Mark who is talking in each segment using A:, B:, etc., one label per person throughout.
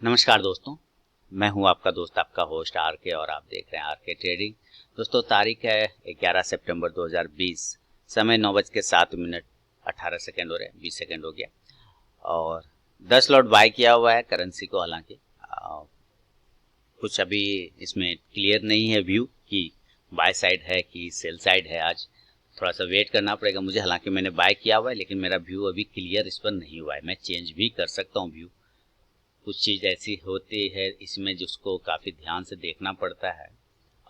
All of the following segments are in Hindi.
A: नमस्कार दोस्तों, मैं हूं आपका दोस्त आपका होस्ट आर के और आप देख रहे हैं आर के ट्रेडिंग। दोस्तों तारीख है 11 सितंबर 2020, समय 9:07 18 सेकेंड हो रहे हैं, 20 सेकेंड हो गया और 10 लॉट बाय किया हुआ है करेंसी को। हालांकि कुछ अभी इसमें क्लियर नहीं है व्यू कि बाय साइड है कि सेल साइड है। आज थोड़ा सा वेट करना पड़ेगा मुझे। हालांकि मैंने बाय किया हुआ है लेकिन मेरा व्यू अभी क्लियर इस पर नहीं हुआ है। मैं चेंज भी कर सकता हूँ व्यू। कुछ चीज़ ऐसी होती है इसमें जिसको काफ़ी ध्यान से देखना पड़ता है।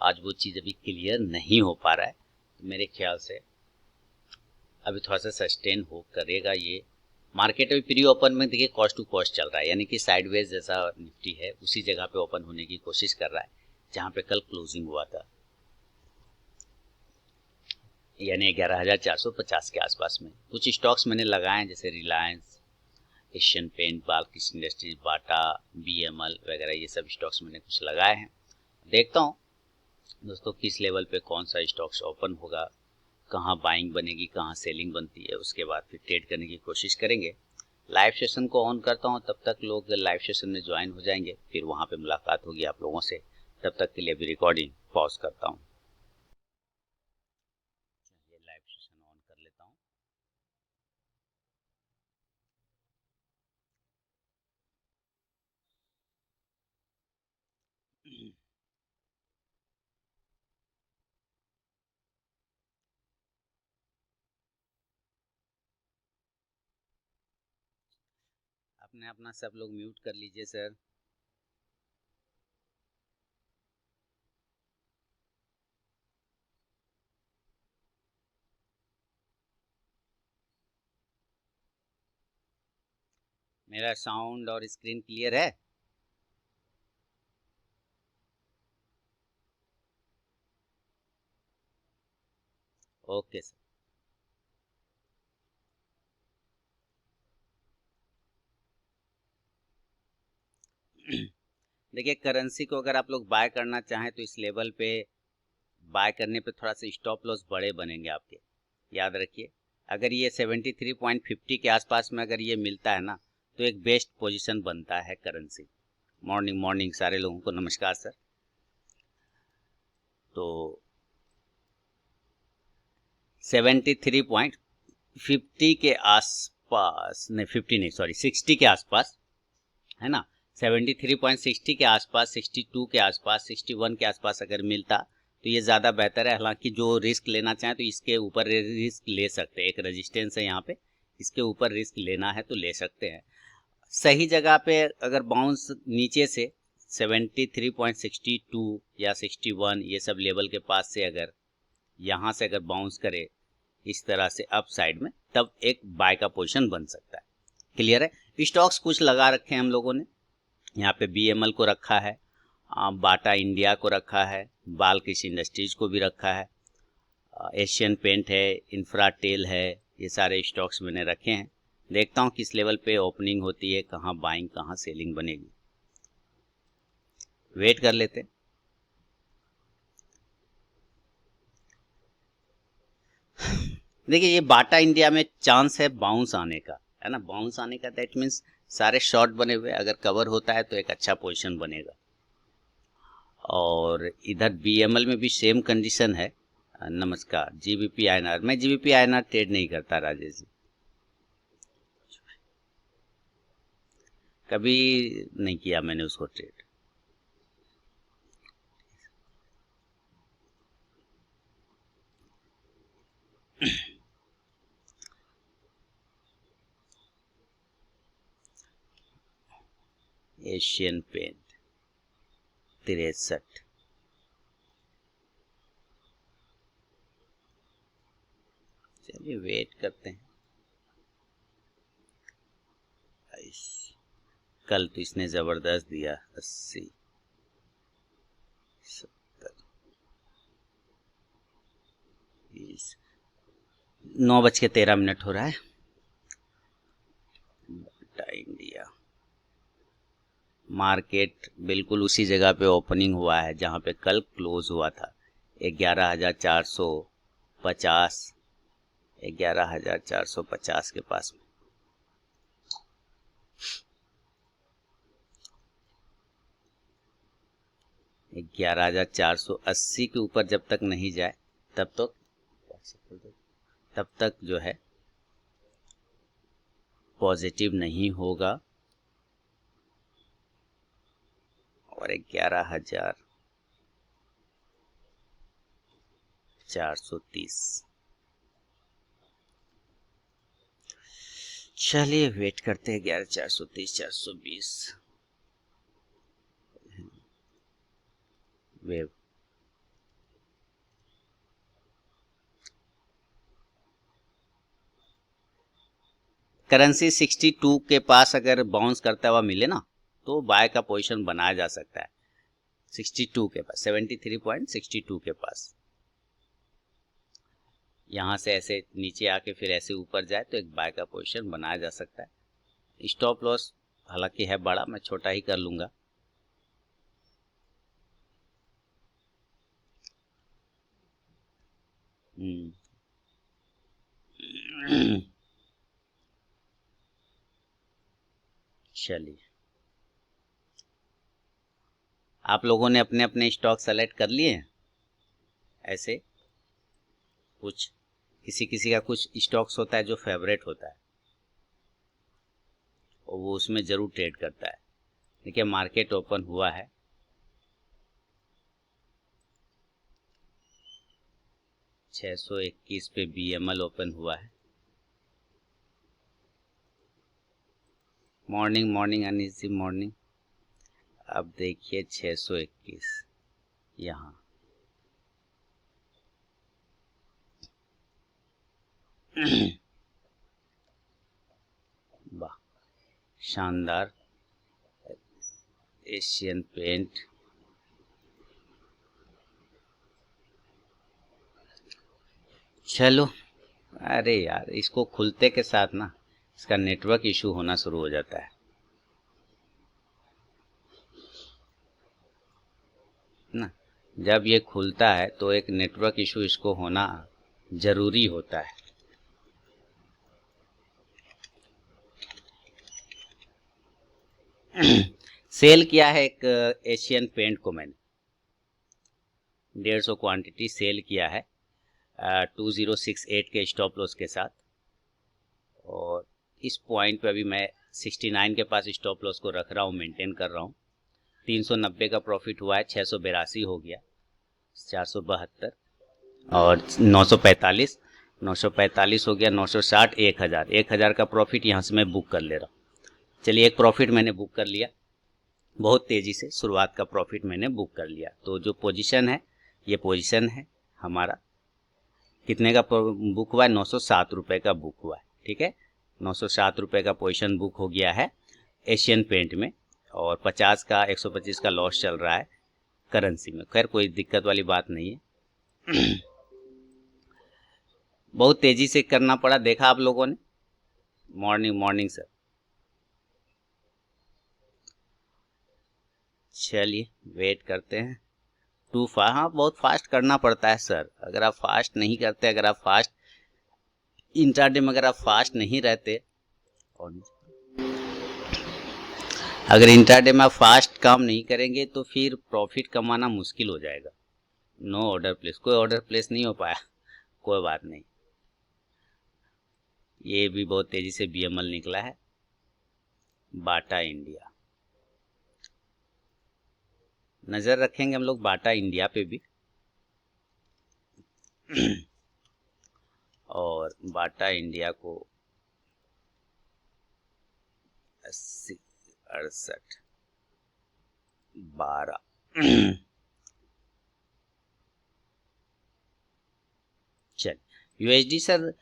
A: आज वो चीज़ अभी क्लियर नहीं हो पा रहा है, तो मेरे ख्याल से अभी थोड़ा सा सस्टेन हो करेगा ये मार्केट। अभी प्री ओपन में देखिए कॉस्ट टू कॉस्ट चल रहा है, यानी कि साइडवेज जैसा निफ्टी है उसी जगह पे ओपन होने की कोशिश कर रहा है जहाँ पे कल क्लोजिंग हुआ था, यानी 11,450 के आसपास में। कुछ स्टॉक्स मैंने लगाए हैं जैसे Reliance, Asian Paint, Balkrishna Industries, Bata, BML वगैरह, ये सब स्टॉक्स मैंने कुछ लगाए हैं। देखता हूँ दोस्तों किस लेवल पे कौन सा स्टॉक्स ओपन होगा, कहाँ बाइंग बनेगी, कहाँ सेलिंग बनती है, उसके बाद फिर ट्रेड करने की कोशिश करेंगे। लाइव सेशन को ऑन करता हूँ, तब तक लोग लाइव सेशन में ज्वाइन हो जाएंगे, फिर वहाँ पे मुलाकात होगी आप लोगों से। तब तक के लिए अभी रिकॉर्डिंग पॉज करता हूँ। ये लाइव सेशन ऑन कर लेता हूँ। अपने अपना सब लोग म्यूट कर लीजिए सर। मेरा साउंड और स्क्रीन क्लियर है? Okay sir. देखिए करेंसी को अगर आप लोग बाय करना चाहें तो इस लेवल पे बाय करने पे थोड़ा सा स्टॉप लॉस बड़े बनेंगे आपके, याद रखिए। अगर ये 73.50 के आसपास में अगर ये मिलता है ना तो एक बेस्ट पोजीशन बनता है करेंसी। मॉर्निंग मॉर्निंग सारे लोगों को नमस्कार सर। तो 73.50 के आसपास, नहीं 50 नहीं, सॉरी 60 के आसपास है ना। 73.60 के आसपास, 62 के आसपास, 61 के आसपास अगर मिलता तो ये ज़्यादा बेहतर है। हालांकि जो रिस्क लेना चाहें तो इसके ऊपर रिस्क ले सकते हैं। एक रेजिस्टेंस है यहाँ पे, इसके ऊपर रिस्क लेना है तो ले सकते हैं। सही जगह पे अगर बाउंस नीचे से 73.62 या 61 ये सब लेवल के पास से अगर यहाँ से अगर बाउंस करे इस तरह से अप साइड में, तब एक बाय का पोजीशन बन सकता है। क्लियर है। स्टॉक्स कुछ लगा रखे हैं हम लोगों ने। यहाँ पे बीएमएल को रखा है, बाटा इंडिया को रखा है, बालकृष्ण इंडस्ट्रीज को भी रखा है, एशियन पेंट है, इंफ्राटेल है, ये सारे स्टॉक्स मैंने रखे हैं। देखता हूँ किस लेवल पे ओपनिंग होती है, कहाँ बाइंग कहाँ सेलिंग बनेगी, वेट कर लेते हैं। देखिए ये बाटा इंडिया में चांस है बाउंस आने का, है ना। बाउंस आने का दैट मीन्स सारे शॉर्ट बने हुए, अगर कवर होता है तो एक अच्छा पोजीशन बनेगा। और इधर बीएमएल में भी सेम कंडीशन है। नमस्कार। जीबीपी आईएनआर, मैं जीबीपी आईएनआर ट्रेड नहीं करता राजेश जी, कभी नहीं किया मैंने उसको ट्रेड। एशियन पेंट 63, चलिए वेट करते हैं। कल तो इसने जबरदस्त दिया, 80, 70, 20, 9:13 हो रहा है। इंडिया मार्केट बिल्कुल उसी जगह पे ओपनिंग हुआ है जहां पे कल क्लोज हुआ था, 11,450, 11,450 के पास में। 11,480 के ऊपर जब तक नहीं जाए तब तक जो है पॉजिटिव नहीं होगा। और 11,430। चलिए वेट करते हैं 11,430 420 वेव। करेंसी 62 के पास अगर बाउंस करता हुआ मिले ना तो बाय का पोजीशन बनाया जा सकता है। 62 के पास 73.62 के पास यहाँ से ऐसे नीचे आके फिर ऐसे ऊपर जाए तो एक बाय का पोजीशन बनाया जा सकता है। स्टॉप लॉस हालांकि है बड़ा, मैं छोटा ही कर लूंगा। चलिए आप लोगों ने अपने अपने स्टॉक सेलेक्ट कर लिए हैं। ऐसे कुछ किसी किसी का कुछ स्टॉक्स होता है जो फेवरेट होता है और वो उसमें जरूर ट्रेड करता है। देखिए मार्केट ओपन हुआ है 621 पे बीएमएल ओपन हुआ है। Morning uneasy morning. अब देखिए 621 यहाँ वाह शानदार। एशियन पेंट चलो। अरे यार इसको खुलते के साथ ना इसका नेटवर्क इशू होना शुरू हो जाता है ना। जब ये खुलता है तो एक नेटवर्क इशू इसको होना जरूरी होता है। सेल किया है एक एशियन पेंट को मैंने 150 क्वांटिटी सेल किया है 2068 के स्टॉप लॉस के साथ। और इस पॉइंट पे अभी मैं 69 के पास स्टॉप लॉस को रख रहा हूँ, मेंटेन कर रहा हूँ। 390 का प्रॉफिट हुआ है, 682 हो गया, 472 और 945 हो गया, 960, 1000 का प्रॉफिट यहाँ से मैं बुक कर ले रहा हूँ। चलिए एक प्रॉफिट मैंने बुक कर लिया, बहुत तेजी से शुरुआत का प्रॉफिट मैंने बुक कर लिया। तो जो पोजीशन है ये पोजीशन है हमारा कितने का बुक हुआ है, 907 रुपये का बुक हुआ है। ठीक है 907 रुपये का पोजीशन बुक हो गया है एशियन पेंट में। और 50 का 125 का लॉस चल रहा है करेंसी में। खैर कोई दिक्कत वाली बात नहीं है। बहुत तेजी से करना पड़ा, देखा आप लोगों ने। Morning sir. चलिए वेट करते हैं। हाँ बहुत फास्ट करना पड़ता है सर। अगर आप फास्ट नहीं करते, अगर आप फास्ट इंट्राडे में अगर आप फास्ट नहीं रहते और अगर इंट्राडे में आप फास्ट काम नहीं करेंगे तो फिर प्रॉफिट कमाना मुश्किल हो जाएगा। नो ऑर्डर प्लेस, कोई ऑर्डर प्लेस नहीं हो पाया, कोई बात नहीं। ये भी बहुत तेजी से बीएमएल निकला है। बाटा इंडिया नजर रखेंगे हम लोग, बाटा इंडिया पे भी। और बाटा इंडिया को 80 68 12 चल यूएसडी सर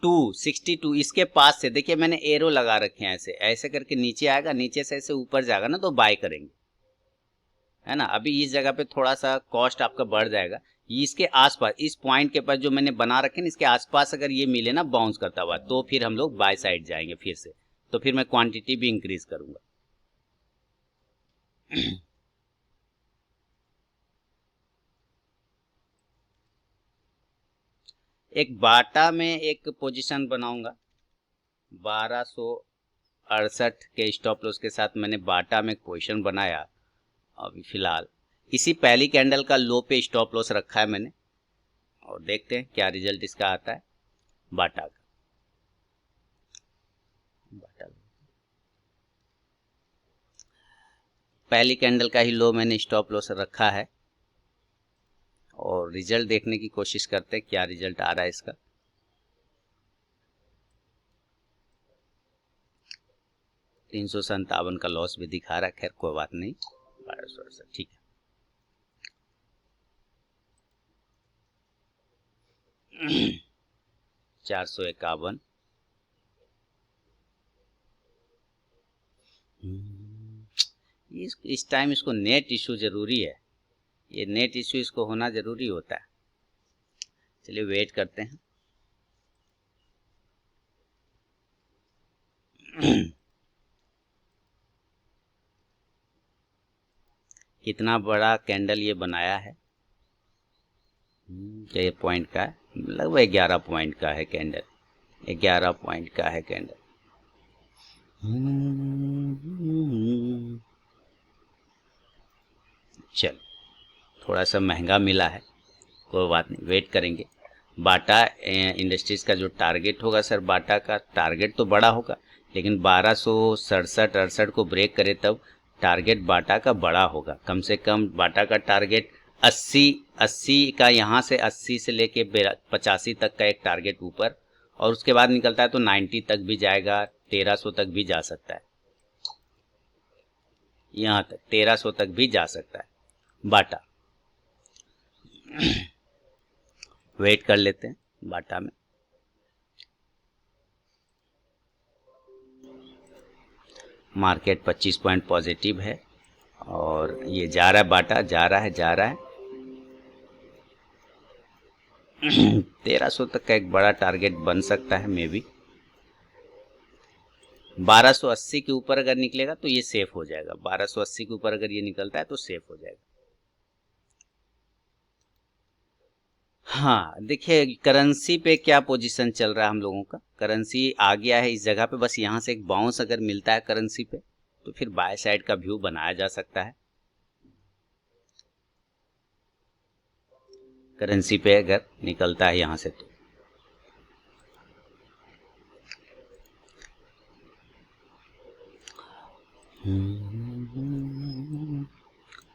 A: 62 इसके पास से देखिए मैंने एरो लगा रखे हैं, ऐसे ऐसे करके नीचे आएगा, नीचे से ऐसे ऊपर जाएगा ना तो बाय करेंगे, है ना। अभी इस जगह पे थोड़ा सा कॉस्ट आपका बढ़ जाएगा। इसके आसपास इस पॉइंट के पास जो मैंने बना रखे ना इसके आसपास अगर ये मिले ना बाउंस करता हुआ तो फिर हम लोग बाय साइड जाएंगे फिर से। तो फिर मैं क्वांटिटी भी इंक्रीज करूंगा। एक बाटा में एक पोजीशन बनाऊंगा 1200 68 के स्टॉप लॉस के साथ मैंने बाटा में एक पोजीशन बनाया। अभी फिलहाल इसी पहली कैंडल का लो पे स्टॉप लॉस रखा है मैंने, और देखते हैं क्या रिजल्ट इसका आता है। बाटा का पहली कैंडल का ही लो मैंने स्टॉप लॉस रखा है, और रिजल्ट देखने की कोशिश करते हैं क्या रिजल्ट आ रहा है इसका। $357 का लॉस भी दिखा रहा है, खैर कोई बात नहीं, 1200 ठीक है। 451 इस टाइम इसको नेट इशू जरूरी है, ये नेट इशू इसको होना जरूरी होता है। चलिए वेट करते हैं। कितना बड़ा कैंडल ये बनाया है, क्या ये पॉइंट का है? लगभग 11 पॉइंट का है कैंडल, 11 पॉइंट का है कैंडल। चल थोड़ा सा महंगा मिला है, कोई बात नहीं, वेट करेंगे। बाटा इंडस्ट्रीज का जो टारगेट होगा सर, बाटा का टारगेट तो बड़ा होगा, लेकिन 1267-68 को ब्रेक करे तब टारगेट बाटा का बड़ा होगा। कम से कम बाटा का टारगेट 80 का, यहाँ से 80 से लेके 85 तक का एक टारगेट ऊपर, और उसके बाद निकलता है तो 90 तक भी जाएगा, 1300 तक भी जा सकता है, यहाँ तक 1300 तक भी जा सकता है बाटा। वेट कर लेते हैं बाटा में। मार्केट 25 पॉइंट पॉजिटिव है, और ये जा रहा है, बाटा जा रहा है 1300 तक का एक बड़ा टारगेट बन सकता है मे बी। 1280 के ऊपर अगर निकलेगा तो ये सेफ हो जाएगा, 1280 के ऊपर अगर ये निकलता है तो सेफ हो जाएगा। हाँ देखिए करेंसी पे क्या पोजीशन चल रहा है हम लोगों का। करेंसी आ गया है इस जगह पे, बस यहाँ से एक बाउंस अगर मिलता है करेंसी पे तो फिर बाय साइड का व्यू बनाया जा सकता है। करेंसी पे अगर निकलता है यहाँ से तो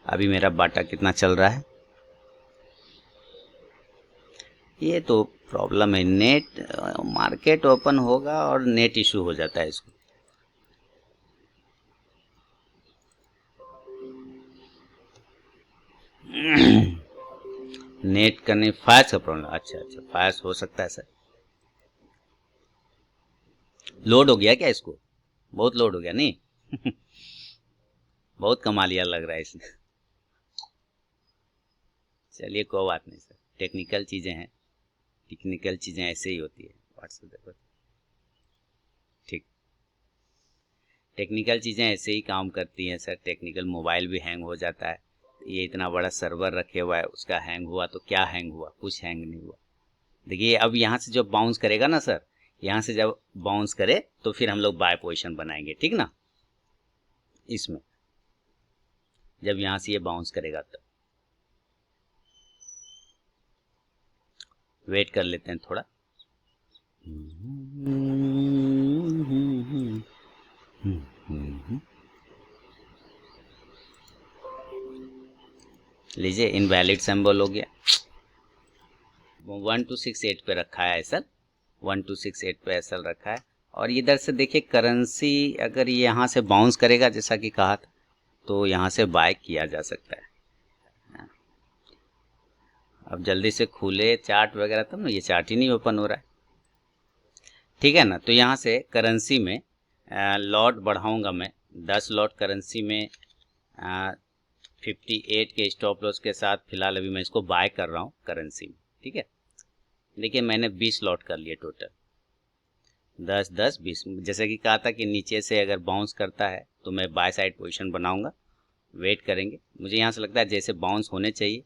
A: अभी मेरा बाटा कितना चल रहा है, ये तो प्रॉब्लम है। नेट मार्केट ओपन होगा और नेट इशू हो जाता है इसको। नेट करने फायर्स का प्रॉब्लम, अच्छा फायर्स हो सकता है सर। लोड हो गया क्या इसको, बहुत लोड हो गया नहीं? बहुत कमालिया लग रहा है इसमें। चलिए कोई बात नहीं सर, टेक्निकल चीजें हैं, टेक्निकल चीजें ऐसे ही होती है। व्हाट्सएप देखो, ठीक, टेक्निकल चीजें ऐसे ही काम करती हैं सर। टेक्निकल मोबाइल भी हैंग हो जाता है, ये इतना बड़ा सर्वर रखे हुआ है, उसका हैंग हुआ तो क्या हैंग हुआ, कुछ हैंग नहीं हुआ। देखिए अब यहाँ से जब बाउंस करेगा ना सर, यहाँ से जब बाउंस करे तो फिर हम लोग बाय पोजीशन बनाएंगे, ठीक ना। इसमें जब यहाँ से ये बाउंस करेगा तब वेट कर लेते हैं थोड़ा। लीजिए इनवैलिड सिंबल हो गया, 1268 पे रखा है सर, 1268 पे एसएल रखा है। और इधर से देखिए करेंसी अगर ये यहाँ से बाउंस करेगा जैसा कि कहा था तो यहाँ से बाय किया जा सकता है। अब जल्दी से खुले चार्ट वगैरह तब ना, ये चार्ट ही नहीं ओपन हो रहा है, ठीक है ना। तो यहाँ से करेंसी में लॉट बढ़ाऊंगा मैं, 10 लॉट करेंसी में 58 के स्टॉप लॉस के साथ फिलहाल अभी मैं इसको बाय कर रहा हूँ करेंसी में, ठीक है। देखिए मैंने 20 लॉट कर लिए टोटल, 10-10-20, जैसे कि कहा था कि नीचे से अगर बाउंस करता है तो मैं बाय साइड पोजीशन बनाऊंगा। वेट करेंगे, मुझे यहाँ से लगता है जैसे बाउंस होने चाहिए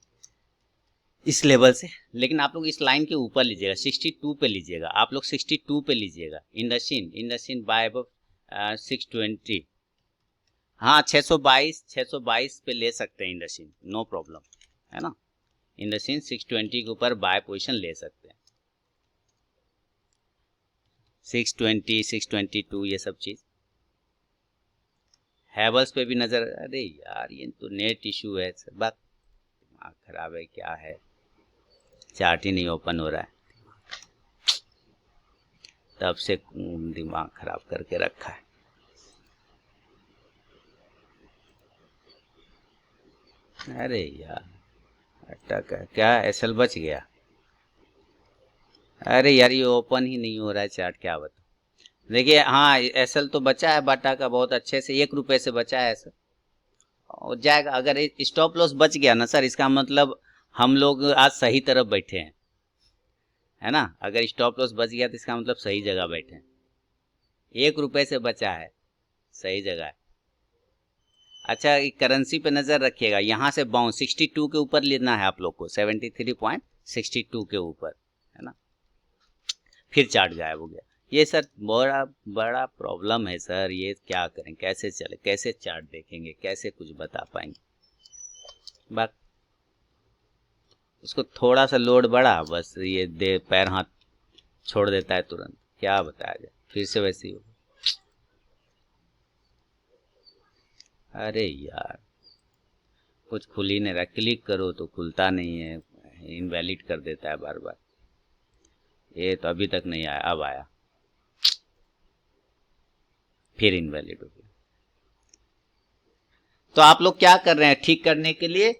A: इस लेवल से, लेकिन आप लोग इस लाइन के ऊपर लीजिएगा, 62 पे लीजिएगा, आप लोग 62 पे लीजिएगा। इंडस्ट्रीन बाय अबव 620, हाँ 622 पे ले सकते हैं इंडसिन, नो प्रॉब्लम, है ना। इंडसिन 620 के ऊपर बाय पोजीशन ले सकते हैं, 620, 622 ये सब चीज। हैवल्स पे भी नजर, अरे यार ये तो नेट इशू है सर, बात दिमाग खराब है, क्या है, चार्ट ही नहीं ओपन हो रहा है, तब से दिमाग खराब करके रखा है। अरे यार अटक है क्या, एसएल बच गया, अरे यार ये ओपन ही नहीं हो रहा है चार्ट, क्या बता। देखिए हाँ एसएल तो बचा है बाटा का, बहुत अच्छे से 1 रुपए से बचा है सर, और जाएगा। अगर स्टॉप लॉस बच गया ना सर, इसका मतलब हम लोग आज सही तरफ बैठे हैं, है ना। अगर स्टॉप लॉस बच गया तो इसका मतलब सही जगह बैठे हैं, 1 रुपए से बचा है, सही जगह है। अच्छा करेंसी पे नजर रखिएगा, यहाँ से बाउंस 62 के ऊपर लेना है आप लोग को, 73.62 के ऊपर, है ना, फिर चार्ट गायब हो गया। ये सर बड़ा बड़ा प्रॉब्लम है सर, ये क्या करें, कैसे चले, कैसे चार्ट देखेंगे, कैसे कुछ बता पाएंगे। बात उसको थोड़ा सा लोड बढ़ा, बस ये दे पैर हाथ छोड़ देता है तुरंत, क्या बताया जाए, फिर से वैसे ही हो। अरे यार कुछ खुल ही नहीं रहा, क्लिक करो तो खुलता नहीं है, इनवैलिड कर देता है बार बार। ये तो अभी तक नहीं आया, अब आया, फिर इनवैलिड हो गया। तो आप लोग क्या कर रहे हैं ठीक करने के लिए,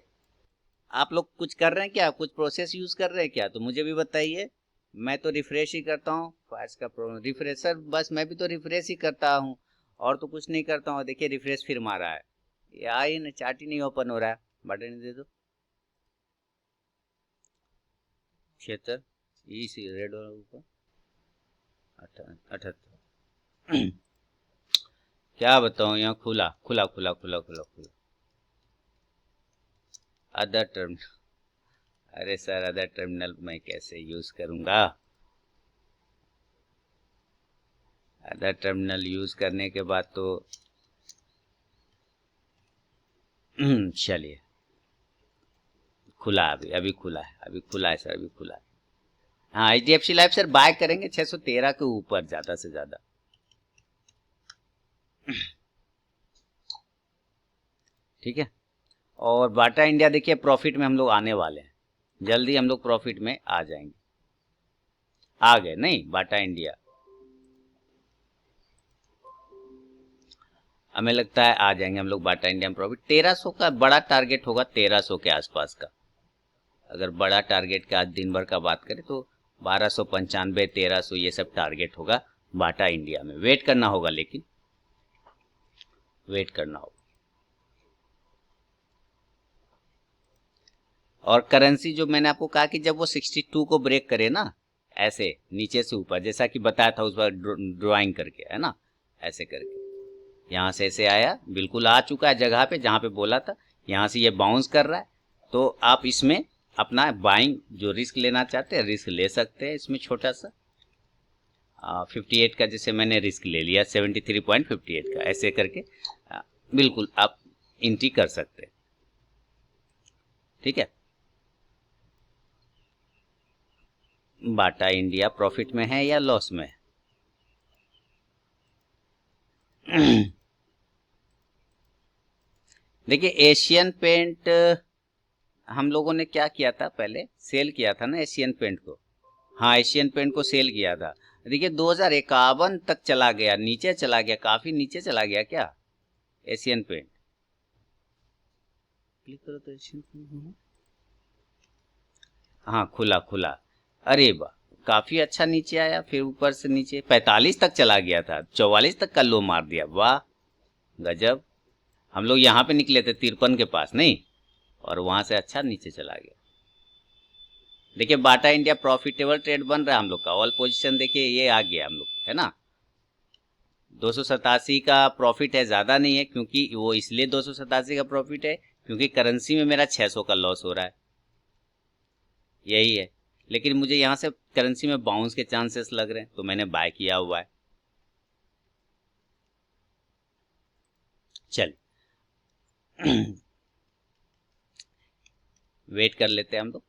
A: आप लोग कुछ कर रहे हैं क्या, कुछ प्रोसेस यूज कर रहे हैं क्या, तो मुझे भी बताइए। मैं तो रिफ्रेश ही करता हूँ, फाइल्स का प्रॉब्लम, रिफ्रेशर बस, मैं भी तो रिफ्रेश ही करता हूँ, और तो कुछ नहीं करता हूँ। देखिए रिफ्रेश फिर मारा है, या ही नहीं, चार्ट ही नहीं ओपन हो रहा है, बटन दे दो, क्षेत्र इसी रेड वाला ऊपर 78 क्या बताऊँ, यहाँ खुला खुला खुला खुला खुला खुला, अदर टर्मिनल, अरे सर अदर टर्मिनल मैं कैसे यूज करूंगा, अदर टर्मिनल यूज करने के बाद तो चलिए खुला, अभी अभी खुला है, अभी खुला है सर, अभी खुला है। हाँ एचडीएफसी लाइफ सर बाय करेंगे 613 के ऊपर ज्यादा से ज्यादा, ठीक है। और बाटा इंडिया देखिए प्रॉफिट में हम लोग आने वाले हैं, जल्दी हम लोग प्रॉफिट में आ जाएंगे, आ गए नहीं बाटा इंडिया, हमें लगता है आ जाएंगे हम लोग बाटा इंडिया में प्रॉफिट। 1300 का बड़ा टारगेट होगा, 1300 के आसपास का, अगर बड़ा टारगेट का आज दिन भर का बात करें तो 1295, 1300 ये सब टारगेट होगा बाटा इंडिया में, वेट करना होगा, लेकिन वेट करना होगा। और करेंसी जो मैंने आपको कहा कि जब वो 62 को ब्रेक करे ना, ऐसे नीचे से ऊपर, जैसा कि बताया था उस बार ड्राइंग करके, है ना, ऐसे करके यहाँ से ऐसे आया, बिल्कुल आ चुका है जगह पे जहाँ पे बोला था, यहाँ से ये बाउंस कर रहा है, तो आप इसमें अपना बाइंग जो रिस्क लेना चाहते हैं रिस्क ले सकते हैं, इसमें छोटा सा 58 का जैसे मैंने रिस्क ले लिया, 73.58 का, ऐसे करके बिल्कुल आप एंट्री कर सकते हैं, ठीक है। बाटा इंडिया प्रॉफिट में है या लॉस में है? देखिए एशियन पेंट हम लोगों ने क्या किया था, पहले सेल किया था ना एशियन पेंट को, हाँ एशियन पेंट को सेल किया था। देखिए 2051 तक चला गया, नीचे चला गया, काफी नीचे चला गया क्या एशियन पेंट, क्लिक करो तो एशियन पेंट, हाँ खुला खुला, अरे वाह काफी अच्छा नीचे आया, फिर ऊपर से नीचे 45 तक चला गया था, 44 तक का लो मार दिया, वाह गजब। हम लोग यहाँ पे निकले थे 53 के पास नहीं, और वहां से अच्छा नीचे चला गया। देखिए बाटा इंडिया प्रॉफिटेबल ट्रेड बन रहा है हम लोग का, ऑल पोजीशन देखिए ये आ गया हम लोग, है ना। 287 का प्रॉफिट है, ज्यादा नहीं है, क्योंकि वो इसलिए 287 का प्रॉफिट है क्योंकि करेंसी में मेरा 600 का लॉस हो रहा है, यही है। लेकिन मुझे यहाँ से करेंसी में बाउंस के चांसेस लग रहे हैं, तो मैंने बाय किया हुआ है, चल वेट कर लेते हैं हम लोग।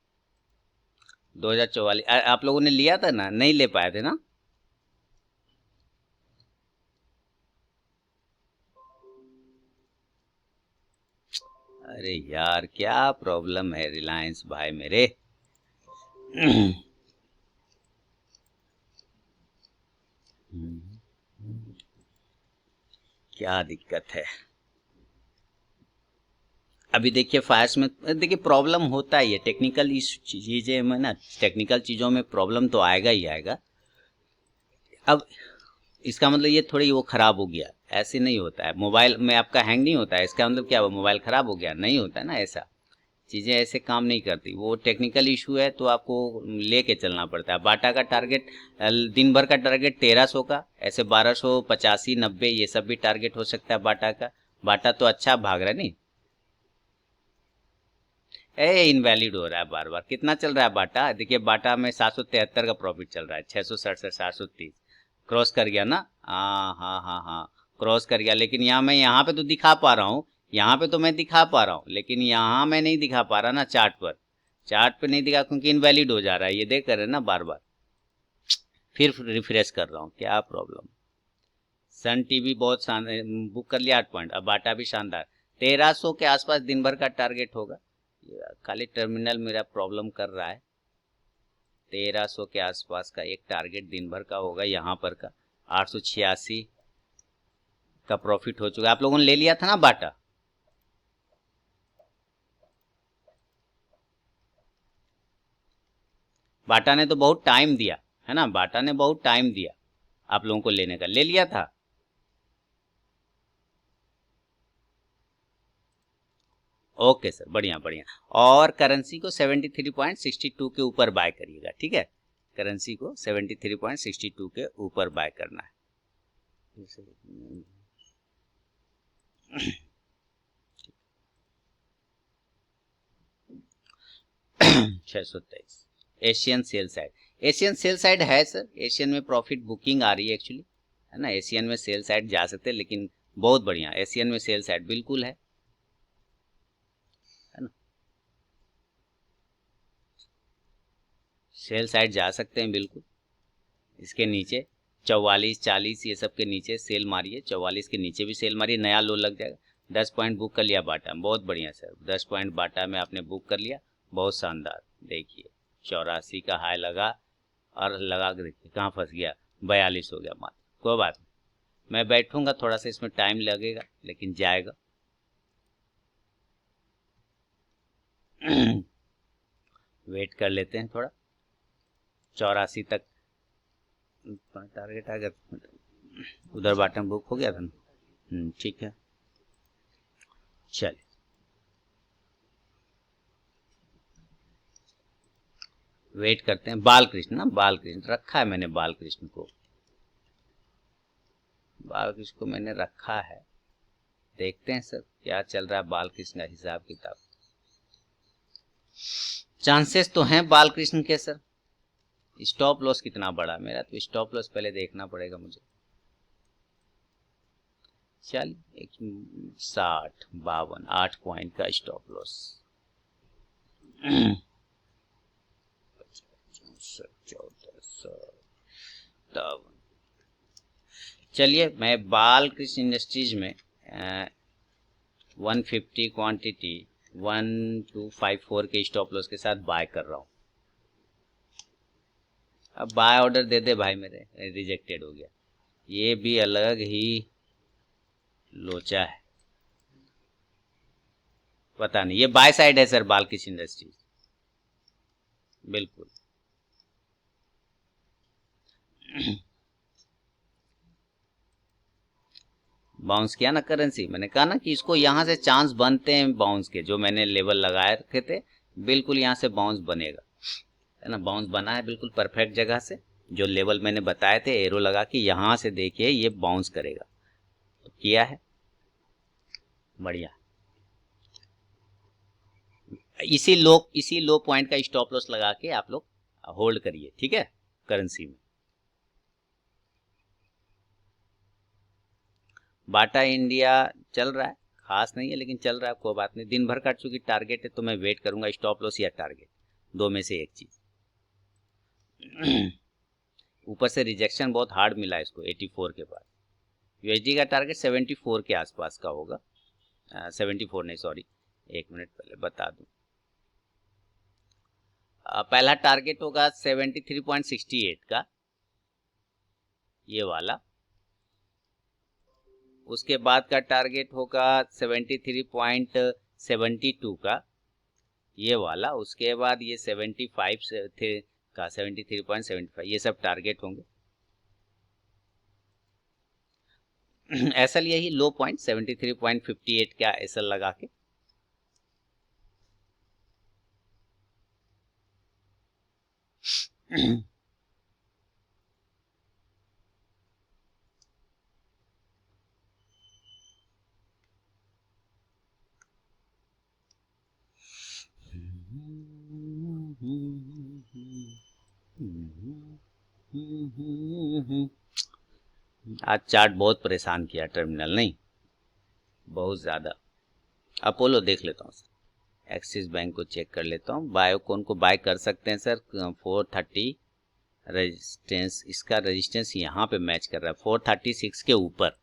A: 2044 आप लोगों ने लिया था ना, नहीं ले पाए थे ना? अरे यार क्या प्रॉब्लम है रिलायंस भाई मेरे। क्या दिक्कत है? अभी देखिए फास्ट में देखिए प्रॉब्लम होता ही है, टेक्निकल इस चीजें में ना, टेक्निकल चीजों में प्रॉब्लम तो आएगा ही आएगा। अब इसका मतलब ये थोड़ी वो खराब हो गया, ऐसे नहीं होता है। मोबाइल में आपका हैंग नहीं होता है, इसका मतलब क्या हुआ, मोबाइल खराब हो गया? नहीं होता है ना ऐसा। चीजें ऐसे काम नहीं करती, वो टेक्निकल इशू है तो आपको लेके चलना पड़ता है। बाटा का टारगेट दिन भर का टारगेट 1300 का, ऐसे 1285 90 ये सब भी टारगेट हो सकता है बाटा का। बाटा तो अच्छा भाग रहा है नहीं। ए इनवैलिड हो रहा है बार बार। कितना चल रहा है बाटा? देखिए बाटा में 773 का प्रॉफिट चल रहा है, 667 730 क्रॉस कर गया ना। हाँ हाँ हाँ हाँ, क्रॉस कर गया। लेकिन यहाँ मैं यहाँ पे तो दिखा पा रहा हूँ, यहाँ पे तो मैं दिखा पा रहा हूँ, लेकिन यहाँ मैं नहीं दिखा पा रहा ना चार्ट पर। चार्ट पे नहीं दिखा क्योंकि इनवैलिड हो जा रहा है, ये देख कर है ना बार बार। फिर रिफ्रेश कर रहा हूँ, क्या प्रॉब्लम। सन टीवी बहुत बुक कर लिया 8 पॉइंट। अब बाटा भी शानदार, 1300 के आसपास दिन भर का टारगेट होगा। ये खाली टर्मिनल मेरा प्रॉब्लम कर रहा है। 1300 के आसपास का एक टारगेट दिन भर का होगा यहाँ पर का। 886 का प्रॉफिट हो चुका है। आप लोगों ने ले लिया था ना बाटा? बाटा ने तो बहुत टाइम दिया है ना, बाटा ने बहुत टाइम दिया आप लोगों को लेने का। ले लिया था? ओके सर, बढ़िया बढ़िया। और करेंसी को 73.62 के ऊपर बाय करिएगा, ठीक है? करेंसी को 73.62 के ऊपर बाय करना है। 623 Asian sell side. Asian sell side है सर, एशियन में प्रॉफिट बुकिंग आ रही है एक्चुअली, है ना। एशियन में सेल साइड जा सकते हैं, लेकिन बहुत बढ़िया एशियन में सेल साइड बिल्कुल है ना। सेल साइड जा सकते हैं बिल्कुल। इसके नीचे 44 40 ये सब के नीचे सेल मारिए, 44 के नीचे भी सेल मारिए, नया लो लग जाएगा। 10 पॉइंट बुक कर लिया बाटा, बहुत बढ़िया सर। 10 पॉइंट बाटा में आपने बुक कर लिया, बहुत शानदार। देखिए 84 का हाई लगा और लगा के देखिए कहाँ फंस गया, 42 हो गया मात्र। कोई बात नहीं, मैं बैठूंगा थोड़ा सा, इसमें टाइम लगेगा लेकिन जाएगा। वेट कर लेते हैं थोड़ा, 84 तक टारगेट आ गया। उधर बाटम बुक हो गया था ना। ठीक है, चलिए वेट करते हैं। बालकृष्ण ना, बालकृष्ण रखा है मैंने, बालकृष्ण को, बालकृष्ण को मैंने रखा है। देखते हैं सर क्या चल रहा है बालकृष्ण का हिसाब किताब। चांसेस तो हैं बालकृष्ण के सर। स्टॉप लॉस कितना बड़ा मेरा, तो स्टॉप लॉस पहले देखना पड़ेगा मुझे। चल 60 52 8 पॉइंट का स्टॉप लॉस। 14 चलिए मैं बालकृष्ण इंडस्ट्रीज में 150 क्वांटिटी 1254 के स्टॉप लॉस के साथ बाय कर रहा हूँ। अब बाय ऑर्डर दे दे भाई मेरे, रिजेक्टेड हो गया। ये भी अलग ही लोचा है, पता नहीं। ये बाय साइड है सर बालकृष्ण इंडस्ट्रीज, बिल्कुल। बाउंस किया ना करेंसी, मैंने कहा ना कि इसको यहाँ से चांस बनते हैं बाउंस के, जो मैंने लेवल लगाए रखे थे बिल्कुल यहाँ से बाउंस बनेगा, है ना। बाउंस बना है बिल्कुल परफेक्ट जगह से, जो लेवल मैंने बताए थे एरो लगा के, यहाँ से देखिए ये बाउंस करेगा, तो किया है बढ़िया। इसी लो पॉइंट का स्टॉप लॉस लगा के आप लोग होल्ड करिए, ठीक है, करेंसी में। बाटा इंडिया चल रहा है, खास नहीं है लेकिन चल रहा है, कोई बात नहीं। दिन भर का चूंकि टारगेट है तो मैं वेट करूंगा, स्टॉप लॉस या टारगेट, दो में से एक चीज। ऊपर से रिजेक्शन बहुत हार्ड मिला है इसको 84 के बाद। यूएसडी का टारगेट 74 के आसपास का होगा, 74 नहीं सॉरी, एक मिनट पहले बता दूं। पहला टारगेट होगा 73.68 का, ये वाला। उसके बाद का टारगेट होगा 73.72 का, ये वाला। उसके बाद ये 75 से थे का 73.75, ये सब टारगेट होंगे। एसएल यही लो पॉइंट 73.58 का एसएल लगा के। आज चार्ट बहुत परेशान किया टर्मिनल, नहीं बहुत ज़्यादा। अपोलो देख लेता हूँ सर, एक्सिस बैंक को चेक कर लेता हूँ। बायोकॉन को बाय कर सकते हैं सर, 430 रेजिस्टेंस, इसका रेजिस्टेंस यहाँ पे मैच कर रहा है 436 के ऊपर,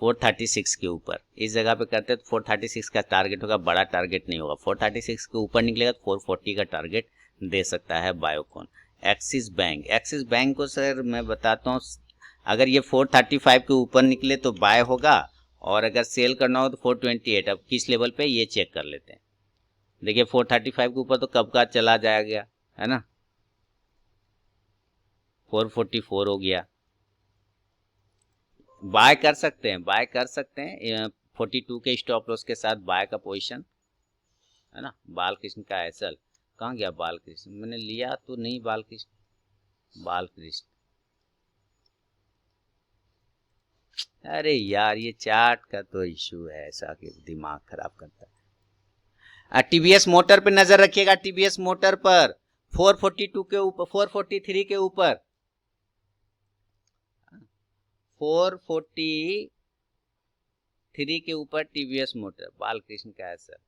A: 436 के ऊपर इस जगह पे करते हैं तो 436 का टारगेट होगा, बड़ा टारगेट नहीं होगा। 436 के ऊपर निकलेगा तो 440 का टारगेट दे सकता है बायोकॉन। एक्सिस बैंक को सर मैं बताता हूँ, अगर ये 435 के ऊपर निकले तो बाय होगा, और अगर सेल करना हो तो 428। अब किस लेवल पे ये चेक कर लेते हैं। देखिए 435 के ऊपर तो कब का चला जाएगा, है ना, 444 हो गया। बाय कर सकते हैं, 42 के स्टॉप लॉस के साथ बाय का पोजीशन, है ना। बालकृष्ण का एसएल कहाँ गया, बालकृष्ण मैंने लिया तो नहीं, बालकृष्ण अरे यार ये चार्ट का तो इशू है ऐसा कि दिमाग खराब करता है। टीवीएस मोटर पे नजर रखिएगा, टीवीएस मोटर पर 442 के ऊपर, 443 के ऊपर, 443 के ऊपर टीवीएस मोटर, बालकृष्ण का एसएल।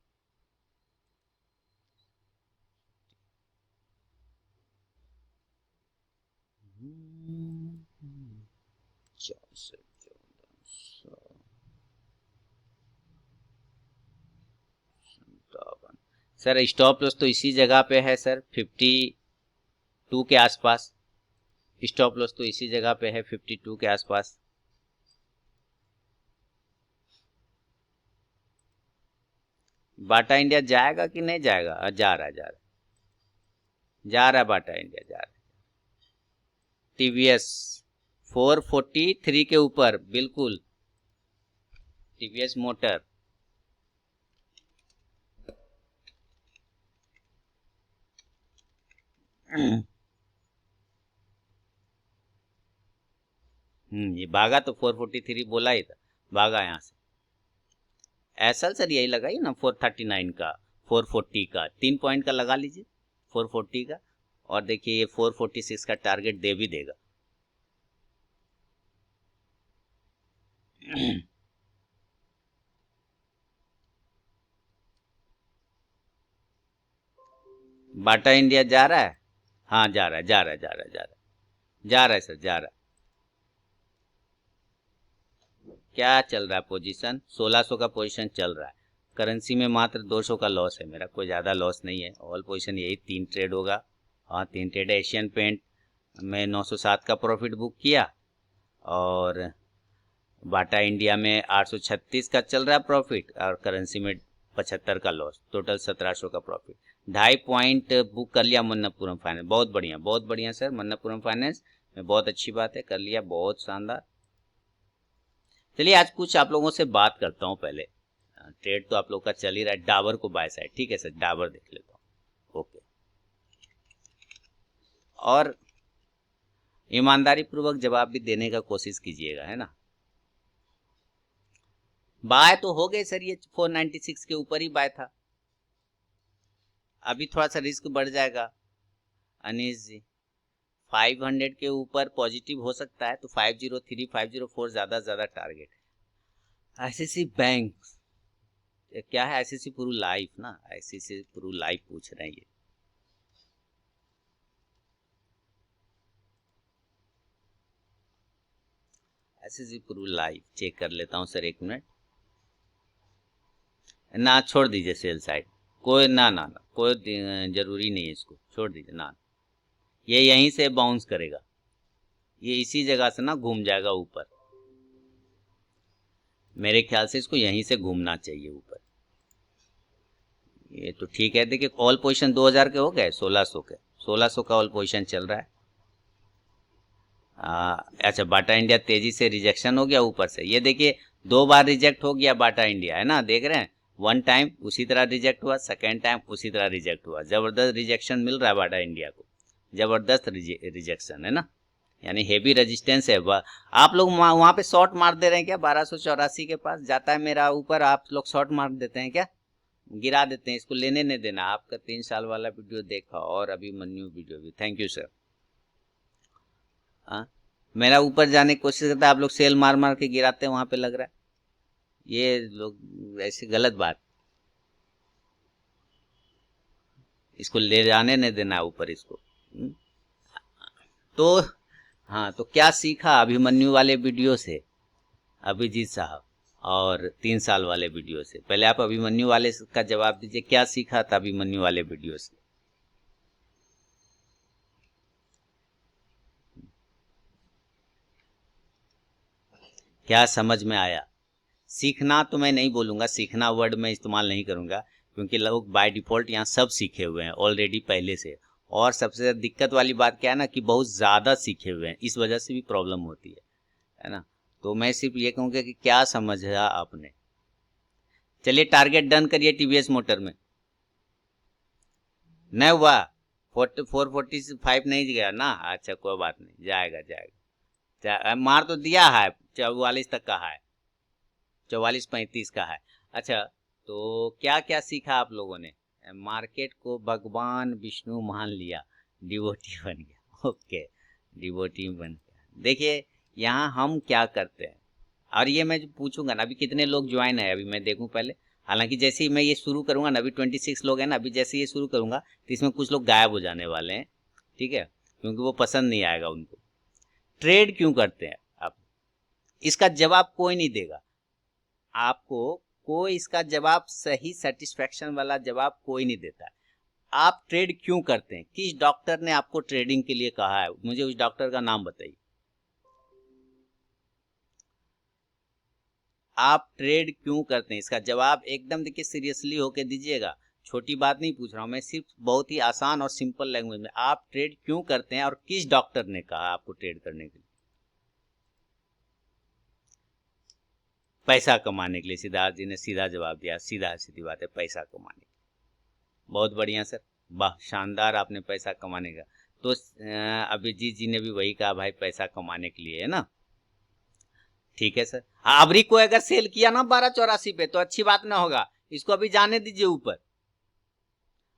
A: सर स्टॉप लॉस तो इसी जगह पे है सर, 52 के आसपास। स्टॉप लॉस तो इसी जगह पे है 52 के आसपास। बाटा इंडिया जाएगा कि नहीं जाएगा, जा रहा है बाटा इंडिया जा रहा है। टीवीएस 443 के ऊपर बिल्कुल, टीवीएस मोटर ये भागा तो 443 बोला ही था, भागा यहाँ से। एसएल सर यही लगाइए ना 439 का, 440 का, 3 पॉइंट का लगा लीजिए 440 का, और देखिए ये 446 का टारगेट दे भी देगा। बाटा इंडिया जा रहा है, हाँ जा रहा है सर, जा रहा है। क्या चल रहा है पोजीशन, 1600 का पोजीशन चल रहा है। करेंसी में मात्र 200 का लॉस है मेरा, कोई ज़्यादा लॉस नहीं है। ऑल पोजीशन यही 3 ट्रेड होगा, हाँ 3 ट्रेड है। एशियन पेंट में 907 का प्रॉफिट बुक किया, और बाटा इंडिया में 836 का चल रहा है प्रॉफिट, और करेंसी में 75 का लॉस, टोटल 1700 का प्रॉफिट। 2.5 पॉइंट बुक कर लिया मन्नपुरम फाइनेंस, बहुत बढ़िया सर, मन्नपुरम फाइनेंस में बहुत अच्छी बात है, कर लिया, बहुत शानदार। चलिए आज कुछ आप लोगों से बात करता हूँ। पहले ट्रेड तो आप लोग का चल ही रहा है, डाबर को बाय साइड, ठीक है सर, डाबर देख लेता हूँ, ओके। और ईमानदारी पूर्वक जवाब भी देने का कोशिश कीजिएगा, है ना। बाय तो हो गए सर, ये 496 के ऊपर ही बाय था, अभी थोड़ा सा रिस्क बढ़ जाएगा अनीश जी, 500 के ऊपर पॉजिटिव हो सकता है, तो 503 504 ज़्यादा टारगेट है। आईसीसी बैंक क्या है? आईसीसी प्रू लाइफ ना, आईसीसी प्रू लाइफ पूछ रहे हैं ये। आईसीसी प्रू लाइफ चेक कर लेता हूँ सर, 1 मिनट। ना, छोड़ दीजिए सेल साइड, कोई ना, कोई जरूरी नहीं है, इसको छोड़ दीजिए ना। ये यहीं से बाउंस करेगा, ये इसी जगह से ना घूम जाएगा ऊपर। मेरे ख्याल से इसको यहीं से घूमना चाहिए ऊपर। ये तो ठीक है। देखिए ऑल पोजीशन 2000 के हो गए, 1600 के, 1600 का ऑल पोजीशन चल रहा है। अच्छा, बाटा इंडिया तेजी से रिजेक्शन हो गया ऊपर से। ये देखिए 2 बार रिजेक्ट हो गया बाटा इंडिया, है ना, देख रहे हैं। 1 टाइम उसी तरह रिजेक्ट हुआ, सेकेंड टाइम उसी तरह रिजेक्ट हुआ। जबरदस्त रिजेक्शन मिल रहा है बाटा इंडिया को, जबरदस्त रिजेक्शन है ना, यानी हेवी रेजिस्टेंस है। आप लोग वहां पे शॉर्ट मार दे रहे हैं क्या? 1284 के पास जाता है मेरा ऊपर, आप लोग शॉर्ट मार देते हैं क्या? गिरा देते हैं? इसको लेने नहीं देना। आपका 3 साल वाला वीडियो देखा और अभी मन्यू वीडियो भी, थैंक यू सर। हाँ, मेरा ऊपर जाने की कोशिश करता है, आप लोग सेल मार मार के गिराते हैं, वहां पे लग रहा है ये लोग ऐसी गलत बात। इसको ले जाने नहीं देना ऊपर इसको। तो हाँ, तो क्या सीखा अभिमन्यु वाले वीडियो से अभिजीत साहब, और 3 साल वाले वीडियो से? पहले आप अभिमन्यु वाले का जवाब दीजिए, क्या सीखा था अभिमन्यु वाले वीडियो से? क्या समझ में आया? सीखना तो मैं नहीं बोलूंगा, सीखना वर्ड मैं इस्तेमाल नहीं करूंगा, क्योंकि लोग बाय डिफॉल्ट यहाँ सब सीखे हुए हैं ऑलरेडी पहले से। और सबसे ज्यादा दिक्कत वाली बात क्या है ना, कि बहुत ज्यादा सीखे हुए हैं, इस वजह से भी प्रॉब्लम होती है ना। तो मैं सिर्फ ये कहूंगा कि क्या समझा आपने। चलिए टारगेट डन करिए टीवीएस मोटर में। नहीं हुआ, 445 नहीं गया ना? अच्छा कोई बात नहीं, जाएगा जाएगा। मार तो दिया है, 44 तक का है, 44-35 का है। अच्छा, तो क्या क्या सीखा आप लोगों ने? मार्केट को भगवान विष्णु मान लिया, डिवोटी बन गया। ओके, डिवोटी बन गया। देखिए यहाँ हम क्या करते हैं, और ये मैं जो पूछूंगा ना, अभी कितने लोग ज्वाइन है अभी मैं देखूं पहले। हालांकि जैसे ही मैं ये शुरू करूंगा ना, अभी 26 लोग हैं ना, अभी जैसे ये शुरू करूंगा तो इसमें कुछ लोग गायब हो जाने वाले हैं, ठीक है, क्योंकि वो पसंद नहीं आएगा उनको। ट्रेड क्यों करते हैं आप? इसका जवाब कोई नहीं देगा आपको, कोई इसका जवाब सही सेटिस्फेक्शन वाला जवाब कोई नहीं देता है। आप ट्रेड क्यों करते हैं? किस डॉक्टर ने आपको ट्रेडिंग के लिए कहा है? मुझे उस डॉक्टर का नाम बताइए। आप ट्रेड क्यों करते हैं? इसका जवाब एकदम देखिए सीरियसली होके दीजिएगा। छोटी बात नहीं पूछ रहा हूं मैं, सिर्फ बहुत ही आसान और सिंपल लैंग्वेज में, आप ट्रेड क्यों करते हैं और किस डॉक्टर ने कहा आपको ट्रेड करने के लिए? पैसा कमाने के लिए। सिद्धार्थ जी ने सीधा जवाब दिया, सीधा सीधी बात है, पैसा कमाने के लिए। बहुत बढ़िया सर, वाह शानदार, आपने पैसा कमाने का। तो अभिजीत जी ने भी वही कहा, भाई पैसा कमाने के लिए, है ना। ठीक है सर। हाँ, अबरी को अगर सेल किया ना 1284 पे तो अच्छी बात ना होगा, इसको अभी जाने दीजिए ऊपर।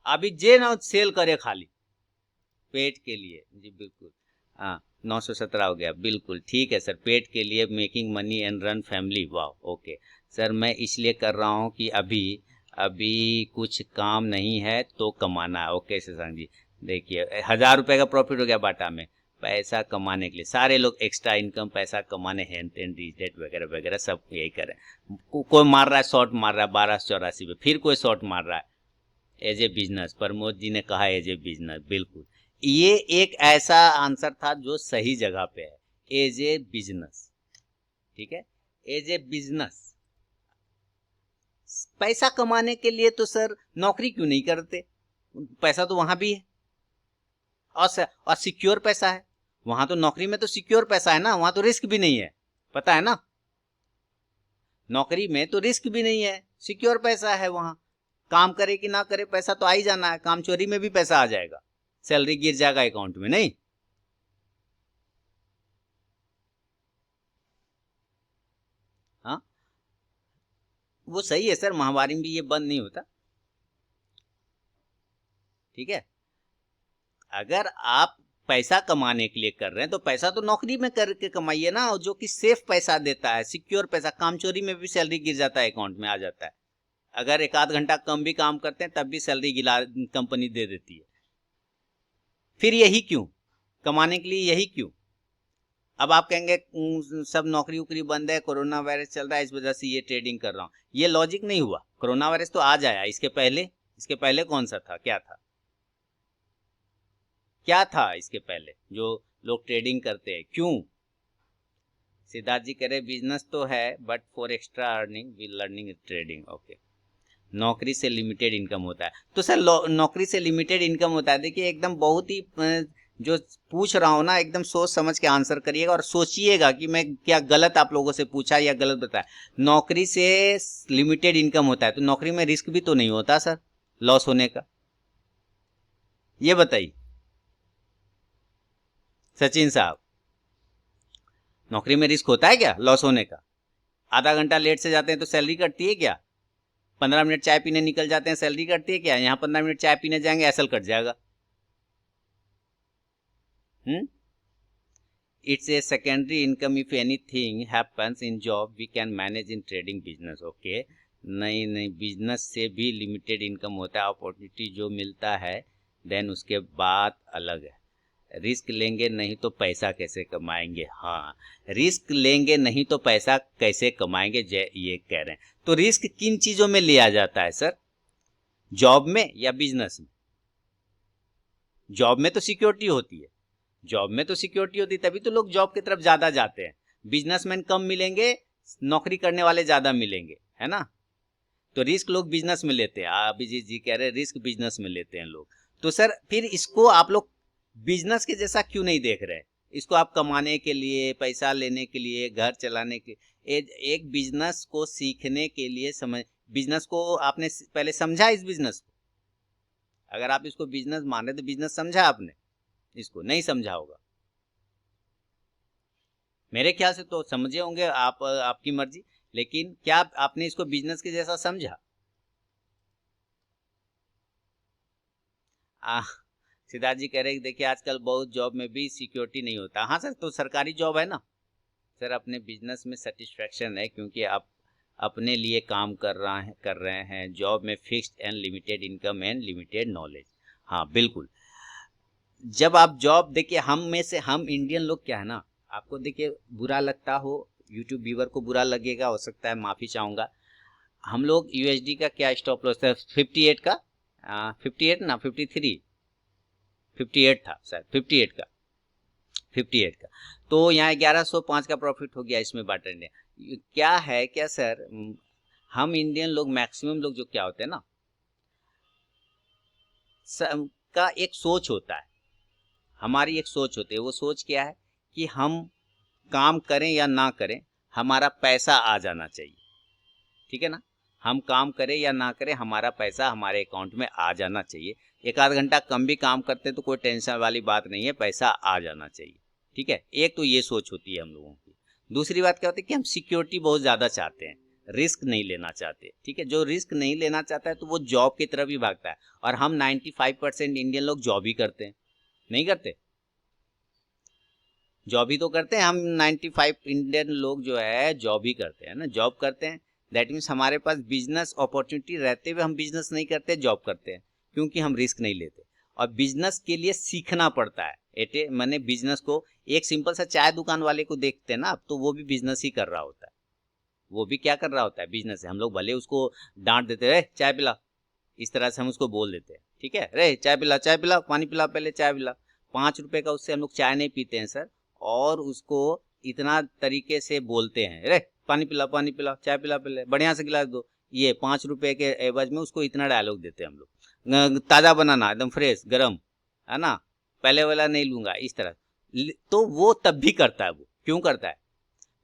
A: अभी जे ना सेल करे खाली पेट के लिए। जी बिल्कुल, हाँ 917 हो गया, बिल्कुल ठीक है सर, पेट के लिए, making money and run family, वाह ओके। सर मैं इसलिए कर रहा हूँ कि अभी अभी कुछ काम नहीं है तो कमाना है। ओके शशांक जी, देखिए 1000 रुपए का प्रॉफिट हो गया बाटा में, पैसा कमाने के लिए सारे लोग एक्स्ट्रा इनकम पैसा कमाने, हैंड एंड रिजेट वगैरह वगैरह सब यही करें। कोई मार रहा है, शॉर्ट मार रहा है 1284 पे, फिर कोई शॉर्ट मार रहा है as a business. Pramod ji ने कहा एज ए बिजनेस, बिल्कुल ये एक ऐसा आंसर था जो सही जगह पे है, एज ए बिजनेस। ठीक है, एज ए बिजनेस। पैसा कमाने के लिए तो सर नौकरी क्यों नहीं करते? पैसा तो वहां भी है, और सिक्योर पैसा है वहां। तो नौकरी में तो सिक्योर पैसा है ना, वहां तो रिस्क भी नहीं है, पता है ना। नौकरी में तो रिस्क भी नहीं है, सिक्योर पैसा है वहां। काम करे कि ना करे पैसा तो आ ही जाना है, काम चोरी में भी पैसा आ जाएगा, सैलरी गिर जाएगा अकाउंट में, नहीं। हाँ, वो सही है सर, महामारी में भी ये बंद नहीं होता। ठीक है, अगर आप पैसा कमाने के लिए कर रहे हैं तो पैसा तो नौकरी में करके कमाइए ना, जो कि सेफ पैसा देता है, सिक्योर पैसा। काम चोरी में भी सैलरी गिर जाता है, अकाउंट में आ जाता है। अगर एक आध घंटा कम भी काम करते हैं तब भी सैलरी गिला कंपनी दे देती है। फिर यही क्यों, कमाने के लिए यही क्यों? अब आप कहेंगे सब नौकरी उकरी बंद है, कोरोना वायरस चल रहा है, इस वजह से ये ट्रेडिंग कर रहा हूँ। ये लॉजिक नहीं हुआ। कोरोना वायरस तो आज आया, इसके पहले कौन सा था, क्या था, क्या था इसके पहले जो लोग ट्रेडिंग करते हैं? क्यों? सिद्धार्थ जी कह रहे बिजनेस तो है but for extra earning we learning trading. Okay, नौकरी से लिमिटेड इनकम होता है। तो सर नौकरी से लिमिटेड इनकम होता है, देखिए एकदम बहुत ही जो पूछ रहा हूँ ना, एकदम सोच समझ के आंसर करिएगा और सोचिएगा कि मैं क्या गलत आप लोगों से पूछा या गलत बताया। नौकरी से लिमिटेड इनकम होता है तो नौकरी में रिस्क भी तो नहीं होता सर लॉस होने का, ये बताइए सचिन साहब, नौकरी में रिस्क होता है क्या लॉस होने का? आधा घंटा लेट से जाते हैं तो सैलरी कटती है क्या? 15 मिनट चाय पीने निकल जाते हैं, सैलरी कटती है क्या? यहाँ 15 मिनट चाय पीने जाएंगे, एसएल कट जाएगा। It's a secondary income if anything happens in job we can manage in trading business। okay, नहीं बिजनेस से भी लिमिटेड इनकम होता है, अपॉर्चुनिटी जो मिलता है देन उसके बाद अलग है। रिस्क लेंगे नहीं तो पैसा कैसे कमाएंगे? हाँ, रिस्क लेंगे नहीं तो पैसा कैसे कमाएंगे ये कह रहे हैं। तो रिस्क किन चीजों में लिया जाता है सर, जॉब में या बिजनेस में? जॉब में तो सिक्योरिटी होती है, जॉब में तो सिक्योरिटी होती है, तभी तो लोग जॉब की तरफ ज्यादा जाते हैं। बिजनेसमैन कम मिलेंगे, नौकरी करने वाले ज्यादा मिलेंगे, है ना? तो रिस्क लोग बिजनेस में लेते हैं। अभिजीत जी कह रहे हैं रिस्क बिजनेस में लेते हैं लोग। तो सर फिर इसको आप लोग बिजनेस के जैसा क्यों नहीं देख रहे? इसको आप कमाने के लिए, पैसा लेने के लिए, घर चलाने के, एक बिजनेस को सीखने के लिए समझ, बिजनेस को आपने पहले समझा इस बिजनेस को? अगर आप इसको बिजनेस मान रहे तो बिजनेस समझा आपने? इसको नहीं समझा होगा, मेरे ख्याल से तो समझे होंगे आप, आपकी मर्जी, लेकिन क्या आपने इसको बिजनेस के जैसा समझा? सिद्धार्थ जी कह रहे हैं देखिए आजकल बहुत जॉब में भी सिक्योरिटी नहीं होता। हाँ सर, तो सरकारी जॉब है ना सर, अपने बिजनेस में सेटिस्फैक्शन है क्योंकि आप अपने लिए काम कर रहे हैं। जॉब में fixed and limited income and limited knowledge. हाँ बिल्कुल, जब आप जॉब, देखिए हम में से हम इंडियन लोग क्या है ना, आपको देखिए बुरा लगता हो, यूट्यूब व्यूवर को बुरा लगेगा, हो सकता है, माफ़ी चाहूँगा। हम लोग यूएसडी का क्या स्टॉप लॉस था 58 का, 58 ना 53, 58 था शायद, 58 का, तो यहाँ 1105 का प्रॉफिट हो गया इसमें बाटा इंडिया। क्या है क्या सर, हम इंडियन लोग मैक्सिमम लोग जो क्या होते हैं ना, का एक सोच होता है, हमारी एक सोच होती है। वो सोच क्या है कि हम काम करें या ना करें, हमारा पैसा आ जाना चाहिए, ठीक है ना? हम काम करें या ना करें, हमारा पैसा हमारे अकाउंट में आ जाना चाहिए। एक आध घंटा कम भी काम करते हैं तो कोई टेंशन वाली बात नहीं है, पैसा आ जाना चाहिए, ठीक है? एक तो ये सोच होती है हम लोगों की। दूसरी बात क्या होती है कि हम सिक्योरिटी बहुत ज़्यादा चाहते हैं, रिस्क नहीं लेना चाहते, ठीक है? जो रिस्क नहीं लेना चाहता है तो वो जॉब की तरफ ही भागता है। और हम 95% इंडियन लोग जॉब ही करते हैं, नहीं करते? जॉब ही तो करते हैं हम, 95 इंडियन लोग जो है जॉब ही करते हैं ना, जॉब करते हैं। दैट मीन्स हमारे पास बिजनेस अपॉर्चुनिटी रहते हुए हम बिजनेस नहीं करते, जॉब करते हैं, क्योंकि हम रिस्क नहीं लेते। और बिजनेस के लिए सीखना पड़ता है। मैंने बिजनेस को, एक सिंपल सा चाय दुकान वाले को देखते हैं ना आप, तो वो भी बिजनेस ही कर रहा होता है। वो भी क्या कर रहा होता है, बिजनेस है। हम लोग भले उसको डांट देते हैं, चाय पिला, इस तरह से हम उसको बोल देते हैं, ठीक है, रे चाय पिला, चाय पिला, पानी पिला, पहले चाय पिला। 5 रुपए का उससे हम लोग चाय नहीं पीते हैं सर, और उसको इतना तरीके से बोलते हैं, रे पानी पिला, पानी पिला, चाय पिला, पहले बढ़िया से गिलास दो। ये 5 रुपए के एवज में उसको इतना डायलॉग देते हैं हम लोग। ताज़ा बनाना, एकदम फ्रेश गरम, है ना, पहले वाला नहीं लूंगा, इस तरह। तो वो तब भी करता है। वो क्यों करता है?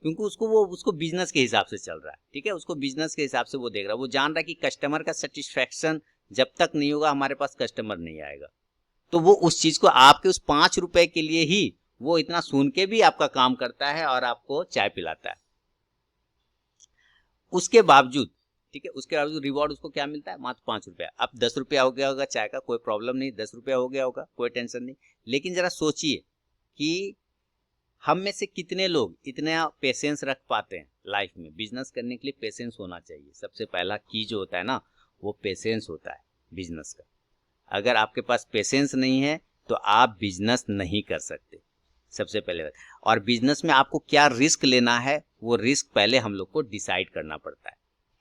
A: क्योंकि उसको बिजनेस के हिसाब से चल रहा है, ठीक है? उसको बिजनेस के हिसाब से वो देख रहा है। वो जान रहा है कि कस्टमर का सेटिस्फैक्शन जब तक नहीं होगा हमारे पास कस्टमर नहीं आएगा। तो वो उस चीज को, आपके उस 5 रुपए के लिए ही वो इतना सुन के भी आपका काम करता है और आपको चाय पिलाता है। उसके बावजूद ठीक है। उसके बाद रिवॉर्ड उसको क्या मिलता है, मात्र 5 रुपया। अब 10 रुपया हो गया होगा चाय का, कोई प्रॉब्लम नहीं, 10 रुपया हो गया होगा, कोई टेंशन नहीं। लेकिन जरा सोचिए कि हम में से कितने लोग इतना पेशेंस रख पाते हैं लाइफ में। बिजनेस करने के लिए पेशेंस होना चाहिए। सबसे पहला की जो होता है ना, वो पेशेंस होता है बिजनेस का। अगर आपके पास पेशेंस नहीं है तो आप बिजनेस नहीं कर सकते, सबसे पहले बात। और बिजनेस में आपको क्या रिस्क लेना है, वो रिस्क पहले हम लोग को डिसाइड करना पड़ता है,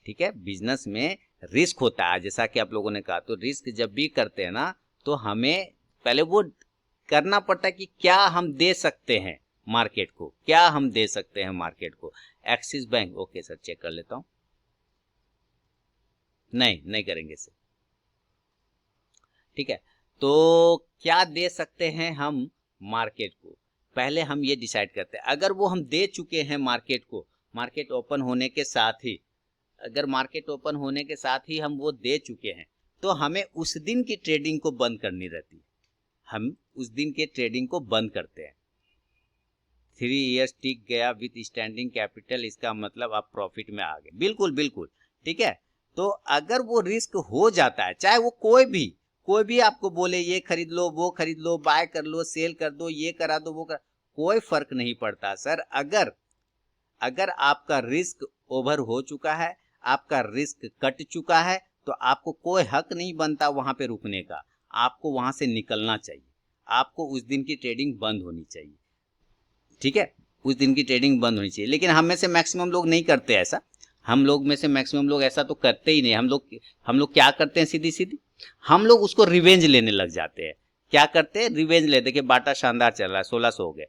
A: ठीक है। बिजनेस में रिस्क होता है, जैसा कि आप लोगों ने कहा। तो रिस्क जब भी करते हैं ना, तो हमें पहले वो करना पड़ता है कि क्या हम दे सकते हैं मार्केट को, क्या हम दे सकते हैं मार्केट को। Axis bank, okay sir, check कर लेता हूं। नहीं करेंगे सर, ठीक है। तो क्या दे सकते हैं हम मार्केट को, पहले हम ये डिसाइड करते हैं। अगर वो हम दे चुके हैं मार्केट को, मार्केट ओपन होने के साथ ही, अगर मार्केट ओपन होने के साथ ही हम वो दे चुके हैं, तो हमें उस दिन की ट्रेडिंग को बंद करनी रहती है। हम उस दिन के ट्रेडिंग को बंद करते हैं। 3 ईयर्स टिक गया विथ स्टैंडिंग कैपिटल, इसका मतलब आप प्रॉफिट में आ गए। बिल्कुल बिल्कुल, ठीक है। तो अगर वो रिस्क हो जाता है, चाहे वो कोई भी आपको बोले ये खरीद लो, वो खरीद लो, बाय कर लो, सेल कर दो, ये करा दो, वो कर, कोई फर्क नहीं पड़ता सर। अगर आपका रिस्क ओवर हो चुका है, आपका रिस्क कट चुका है, तो आपको कोई हक नहीं बनता वहां पे रुकने का। आपको वहां से निकलना चाहिए। आपको उस दिन की ट्रेडिंग बंद होनी चाहिए, ठीक है। उस दिन की ट्रेडिंग बंद होनी चाहिए। लेकिन हम में से मैक्सिमम लोग नहीं करते ऐसा। हम लोग में से मैक्सिमम लोग ऐसा तो करते ही नहीं। हम लोग क्या करते हैं, सीधी सीधी हम लोग उसको रिवेंज लेने लग जाते हैं। क्या करते हैं, रिवेंज लेते। देखिए बाटा शानदार चल रहा है, 1600 हो गए।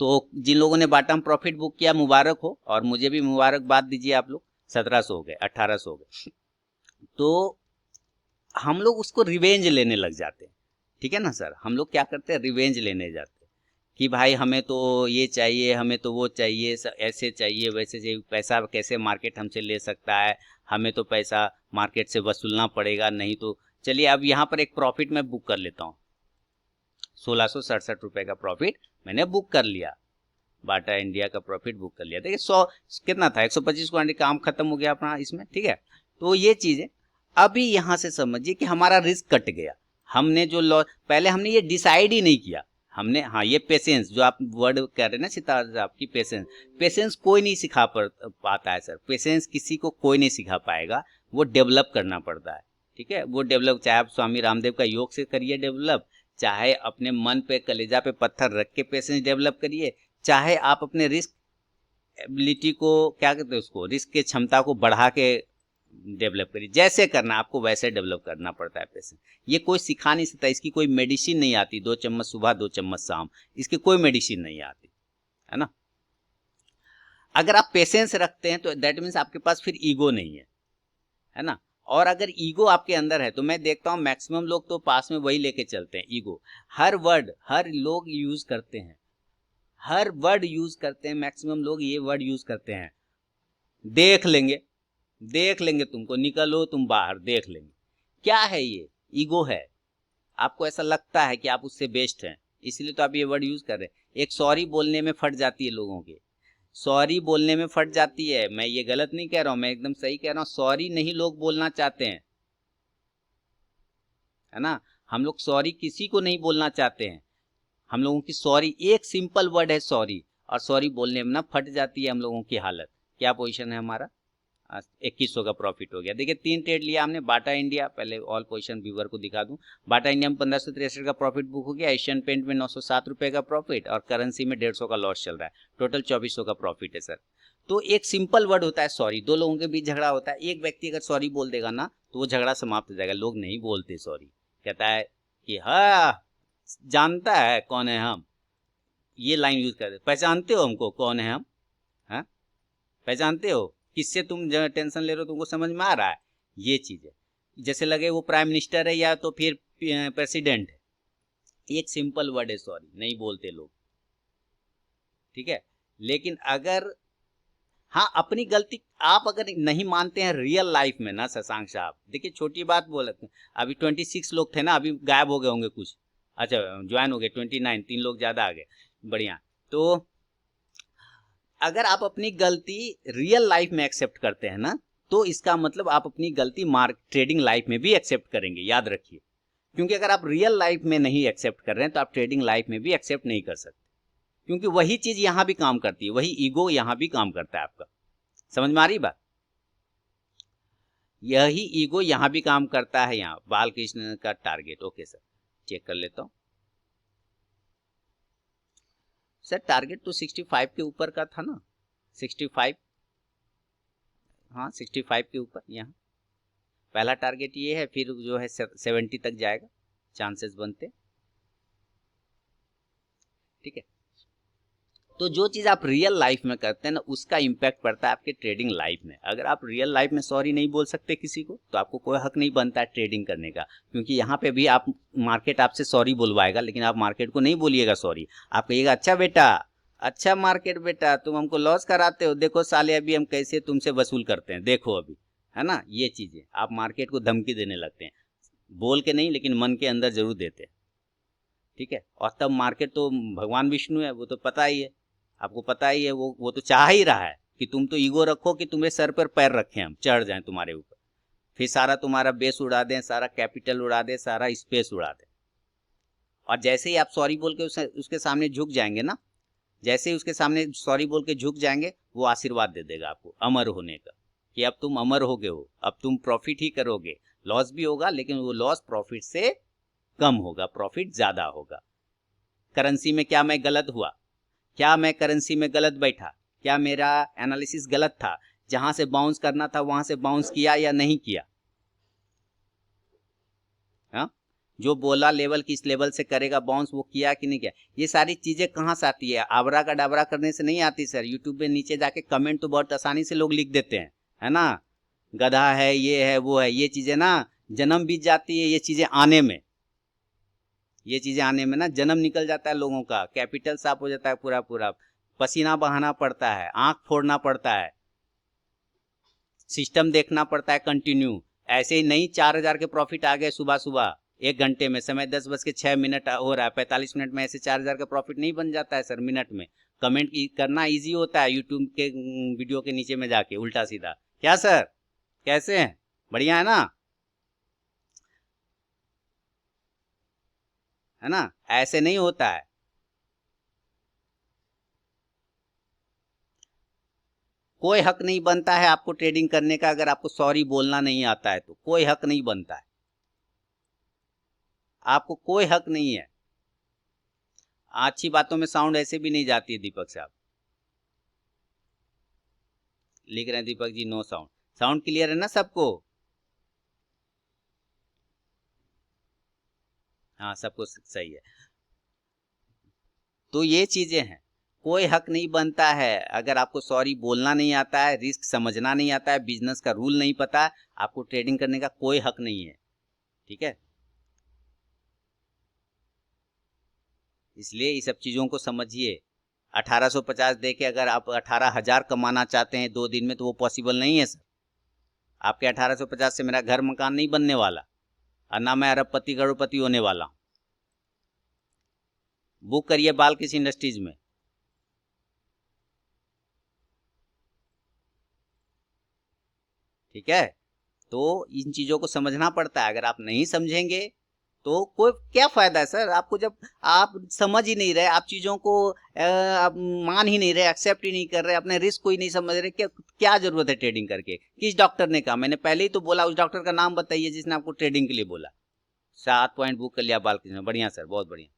A: तो जिन लोगों ने बाटा में प्रॉफिट बुक किया, मुबारक हो, और मुझे भी मुबारकबाद दीजिए आप लोग। 1700 हो गए, 1800 हो गए। तो हम लोग उसको रिवेंज लेने लग जाते हैं, ठीक है ना सर। हम लोग क्या करते हैं, रिवेंज लेने जाते हैं कि भाई हमें तो ये चाहिए, हमें तो वो चाहिए, ऐसे चाहिए, वैसे चाहिए। पैसा कैसे मार्केट हमसे ले सकता है, हमें तो पैसा मार्केट से वसूलना पड़ेगा, नहीं तो। चलिए अब यहाँ पर एक प्रॉफिट मैं बुक कर लेता हूँ। 1667 रुपए का प्रॉफिट मैंने बुक कर लिया। बाटा इंडिया का प्रॉफिट बुक कर लिया। देखिए 100 कितना था, 125 क्वांटिटी, काम खत्म हो गया अपना इसमें, ठीक है। तो ये चीज है। अभी यहां से समझिए कि हमारा रिस्क कट गया। हमने जो पहले हमने ये डिसाइड ही नहीं किया। हमने, हाँ, ये पेशेंस जो आप वर्ड कह रहे हैं ना सितारा, आपकी पेशेंस कोई नहीं सिखा पाता है सर। पेशेंस किसी को कोई नहीं सिखा पाएगा, वो डेवलप करना पड़ता है, ठीक है। वो डेवलप, चाहे आप स्वामी रामदेव का योग से करिए डेवलप, चाहे अपने मन पे, कलेजा पे पत्थर रख के पेशेंस डेवलप करिए, चाहे आप अपने रिस्क एबिलिटी को, क्या कहते हैं उसको, रिस्क के क्षमता को बढ़ा के डेवलप करिए। जैसे करना आपको वैसे डेवलप करना पड़ता है पेशेंस। ये कोई सिखा नहीं सकता, इसकी कोई मेडिसिन नहीं आती। 2 चम्मच सुबह, 2 चम्मच शाम, इसकी कोई मेडिसिन नहीं आती, है ना। अगर आप पेशेंस रखते हैं तो दैट मीन्स आपके पास फिर ईगो नहीं है ना। और अगर ईगो आपके अंदर है, तो मैं देखता हूं मैक्सिमम लोग तो पास में वही लेके चलते हैं, ईगो। हर वर्ड हर लोग यूज करते हैं, हर वर्ड यूज करते हैं। मैक्सिमम लोग ये वर्ड यूज करते हैं, देख लेंगे, देख लेंगे तुमको, निकलो तुम बाहर, देख लेंगे। क्या है ये, ईगो है। आपको ऐसा लगता है कि आप उससे बेस्ट हैं, इसलिए तो आप ये वर्ड यूज कर रहे हैं। एक सॉरी बोलने में फट जाती है लोगों की, सॉरी बोलने में फट जाती है। मैं ये गलत नहीं कह रहा हूं, मैं एकदम सही कह रहा हूं। सॉरी नहीं लोग बोलना चाहते हैं, है ना। हम लोग सॉरी किसी को नहीं बोलना चाहते हैं। हम लोगों की सॉरी एक सिंपल वर्ड है, सॉरी, और सॉरी बोलने में ना फट जाती है हम लोगों की हालत। क्या पोजीशन है हमारा, 2100 का प्रॉफिट हो गया। देखिए 3 ट्रेड लिया हमने। बाटा इंडिया, पहले ऑल पोजीशन व्यूअर को दिखा दूं। बाटा इंडिया में 1563 का प्रॉफिट बुक हो गया। एशियन पेंट में 907 रुपए का प्रॉफिट, और करेंसी में 150 का लॉस चल रहा है। टोटल 2400 का प्रॉफिट है सर। तो एक सिंपल वर्ड होता है सॉरी। दो लोगों के बीच झगड़ा होता है, एक व्यक्ति अगर सॉरी बोल देगा ना, तो वो झगड़ा समाप्त हो जाएगा। लोग नहीं बोलते सॉरी, कहता है कि हाँ जानता है कौन है हम, ये लाइन यूज करते। पहचानते हो हमको, कौन है हम, हाँ पहचानते हो, किससे तुम टेंशन ले रहे हो, तुमको समझ में आ रहा है। ये चीज है, जैसे लगे वो प्राइम मिनिस्टर है या तो फिर प्रेसिडेंट है। एक सिंपल वर्ड है सॉरी, नहीं बोलते लोग, ठीक है। लेकिन अगर, हाँ, अपनी गलती आप अगर नहीं मानते हैं रियल लाइफ में ना शशांक साहब, देखिए छोटी बात बोलते हैं। अभी 26 लोग थे ना, अभी गायब हो गए होंगे कुछ, अच्छा ज्वाइन हो गए 29, 3 लोग ज्यादा आ गए, बढ़िया। तो अगर आप अपनी गलती रियल लाइफ में एक्सेप्ट करते हैं ना, तो इसका मतलब आप अपनी गलती ट्रेडिंग लाइफ में भी एक्सेप्ट करेंगे, याद रखिए। क्योंकि अगर आप रियल लाइफ में नहीं एक्सेप्ट कर रहे हैं तो आप ट्रेडिंग लाइफ में भी एक्सेप्ट नहीं कर सकते, क्योंकि वही चीज यहां भी काम करती है, वही ईगो यहां भी काम करता है आपका। समझ में आ रही बात? यही ईगो यहां भी काम करता है। यहाँ बालकृष्ण का टारगेट, ओके सर, चेक कर लेता हूं। सर टारगेट तो 65 के ऊपर का था ना, 65, हाँ 65 के ऊपर। यहाँ पहला टारगेट ये है, फिर जो है 70 तक जाएगा, चांसेस बनते। ठीक है, तो जो चीज आप रियल लाइफ में करते हैं ना, उसका इम्पैक्ट पड़ता है आपके ट्रेडिंग लाइफ में। अगर आप रियल लाइफ में सॉरी नहीं बोल सकते किसी को, तो आपको कोई हक नहीं बनता है ट्रेडिंग करने का। क्योंकि यहाँ पे भी आप मार्केट आपसे सॉरी बुलवाएगा, लेकिन आप मार्केट को नहीं बोलिएगा सॉरी। आप कहिएगा अच्छा बेटा, अच्छा मार्केट बेटा, तुम हमको लॉस कराते हो, देखो साले अभी हम कैसे तुमसे वसूल करते हैं, देखो अभी, है ना। ये चीजें आप मार्केट को धमकी देने लगते हैं, बोल के नहीं लेकिन मन के अंदर जरूर देते हैं। ठीक है, और तब मार्केट तो भगवान विष्णु है, वो तो पता ही है, आपको पता ही है, वो तो चाह ही रहा है कि तुम तो ईगो रखो कि तुम्हें सर पर पैर रखें, हम चढ़ जाएं तुम्हारे ऊपर, फिर सारा तुम्हारा बेस उड़ा दें, सारा कैपिटल उड़ा दें, सारा स्पेस उड़ा दें। और जैसे ही आप सॉरी बोल के उसके सामने झुक जाएंगे ना, जैसे ही उसके सामने सॉरी बोल के झुक जाएंगे, वो आशीर्वाद दे देगा आपको अमर होने का, कि अब तुम अमर हो गए हो, अब तुम प्रॉफिट ही करोगे। लॉस भी होगा लेकिन वो लॉस प्रॉफिट से कम होगा, प्रॉफिट ज्यादा होगा। करेंसी में क्या मैं गलत हुआ? क्या मैं करेंसी में गलत बैठा? क्या मेरा एनालिसिस गलत था? जहां से बाउंस करना था वहां से बाउंस किया या नहीं किया? हाँ, जो बोला लेवल किस लेवल से करेगा बाउंस, वो किया कि नहीं किया? ये सारी चीजें कहां से आती है? आबरा का डाबरा करने से नहीं आती सर। यूट्यूब पे नीचे जाके कमेंट तो बहुत आसानी से लोग लिख देते हैं, है ना, गधा है, ये है, वो है। ये चीजें ना जन्म बीत जाती है, ये चीजें आने में, ये चीजें आने में ना जन्म निकल जाता है लोगों का, कैपिटल साफ हो जाता है पूरा पूरा, पसीना बहाना पड़ता है, आंख फोड़ना पड़ता है, सिस्टम देखना पड़ता है कंटिन्यू। ऐसे ही नहीं 4000 के प्रॉफिट आ गए सुबह सुबह 1 घंटे में, समय 10:06 हो रहा है, 45 मिनट में ऐसे 4000 का प्रॉफिट नहीं बन जाता है सर मिनट में। कमेंट करना इजी होता है यूट्यूब के वीडियो के नीचे में जाके उल्टा सीधा, क्या सर कैसे हैं, बढ़िया है ना, है ना, ऐसे नहीं होता है। कोई हक नहीं बनता है आपको ट्रेडिंग करने का, अगर आपको सॉरी बोलना नहीं आता है तो कोई हक नहीं बनता है, आपको कोई हक नहीं है। अच्छी बातों में साउंड ऐसे भी नहीं जाती है दीपक साहब, लिख रहे हैं Deepak ji no sound. Sound clear है ना सबको? हाँ सबको सही है। तो ये चीजें हैं, कोई हक नहीं बनता है। अगर आपको सॉरी बोलना नहीं आता है, रिस्क समझना नहीं आता है, बिजनेस का रूल नहीं पता, आपको ट्रेडिंग करने का कोई हक नहीं है। ठीक है, इसलिए ये सब चीजों को समझिए। 1850 दे के अगर आप 18,000 कमाना चाहते हैं 2 दिन में, तो वो पॉसिबल नहीं है सर। आपके 1850 से मेरा घर मकान नहीं बनने वाला, और ना मैं अरबपति करोड़पति होने वाला हूं। बुक करिए बालकृष्ण इंडस्ट्रीज में। ठीक है, तो इन चीजों को समझना पड़ता है। अगर आप नहीं समझेंगे तो कोई क्या फायदा है सर आपको, जब आप समझ ही नहीं रहे, आप चीजों को आप मान ही नहीं रहे, एक्सेप्ट ही नहीं कर रहे, अपने रिस्क को ही नहीं समझ रहे, क्या क्या जरूरत है ट्रेडिंग करके? किस डॉक्टर ने कहा? मैंने पहले ही तो बोला, उस डॉक्टर का नाम बताइए जिसने आपको ट्रेडिंग के लिए बोला। 7 पॉइंट बुक कर लिया बालकृष्ण, बढ़िया सर, बहुत बढ़िया।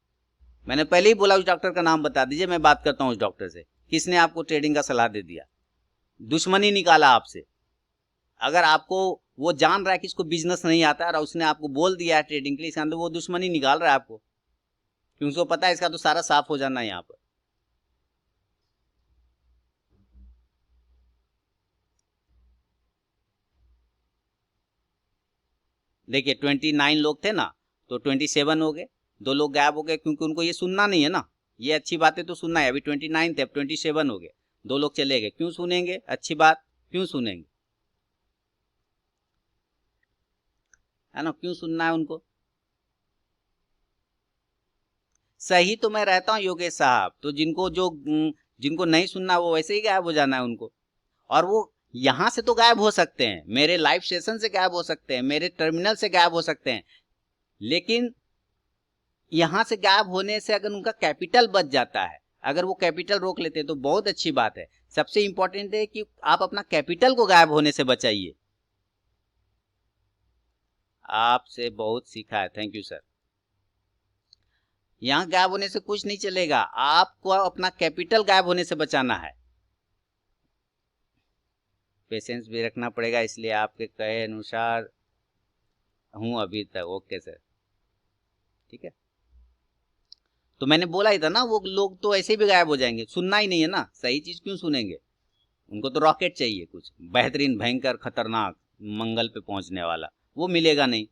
A: मैंने पहले ही बोला उस डॉक्टर का नाम बता दीजिए, मैं बात करता हूँ उस डॉक्टर से, किसने आपको ट्रेडिंग का सलाह दे दिया, दुश्मनी निकाला आपसे। अगर आपको वो जान रहा है कि इसको बिजनेस नहीं आता है और उसने आपको बोल दिया है ट्रेडिंग के लिए, इसके अंदर वो दुश्मनी निकाल रहा है आपको, क्योंकि उसको पता है इसका तो सारा साफ हो जाना है यहाँ पर। देखिए 29 लोग थे ना, तो 27 हो गए, 2 लोग गायब हो गए, क्योंकि उनको ये सुनना नहीं है ना, ये अच्छी बातें तो सुनना है। अभी 29 थे, अब 27 हो गए, 2 लोग चले गए। क्यों सुनेंगे अच्छी बात, क्यों सुनेंगे, है ना, क्यों सुनना है उनको? सही तो मैं रहता हूँ योगेश साहब, तो जिनको नहीं सुनना वो वैसे ही गायब हो जाना है उनको। और वो यहां से तो गायब हो सकते हैं, मेरे लाइव सेशन से गायब हो सकते हैं, मेरे टर्मिनल से गायब हो सकते हैं, लेकिन यहां से गायब होने से अगर उनका कैपिटल बच जाता है, अगर वो कैपिटल रोक लेते हैं तो बहुत अच्छी बात है। सबसे इंपॉर्टेंट है कि आप अपना कैपिटल को गायब होने से बचाइए। आपसे बहुत सीखा है, थैंक यू सर। यहां गायब होने से कुछ नहीं चलेगा, आपको अपना कैपिटल गायब होने से बचाना है। पेशेंस भी रखना पड़ेगा, इसलिए आपके कहे अनुसार हूं अभी तक। ओके सर, ठीक है। तो मैंने बोला ही था ना, वो लोग तो ऐसे भी गायब हो जाएंगे, सुनना ही नहीं है ना, सही चीज क्यों सुनेंगे। उनको तो रॉकेट चाहिए, कुछ बेहतरीन, भयंकर, खतरनाक, मंगल पे पहुंचने वाला, वो मिलेगा नहीं।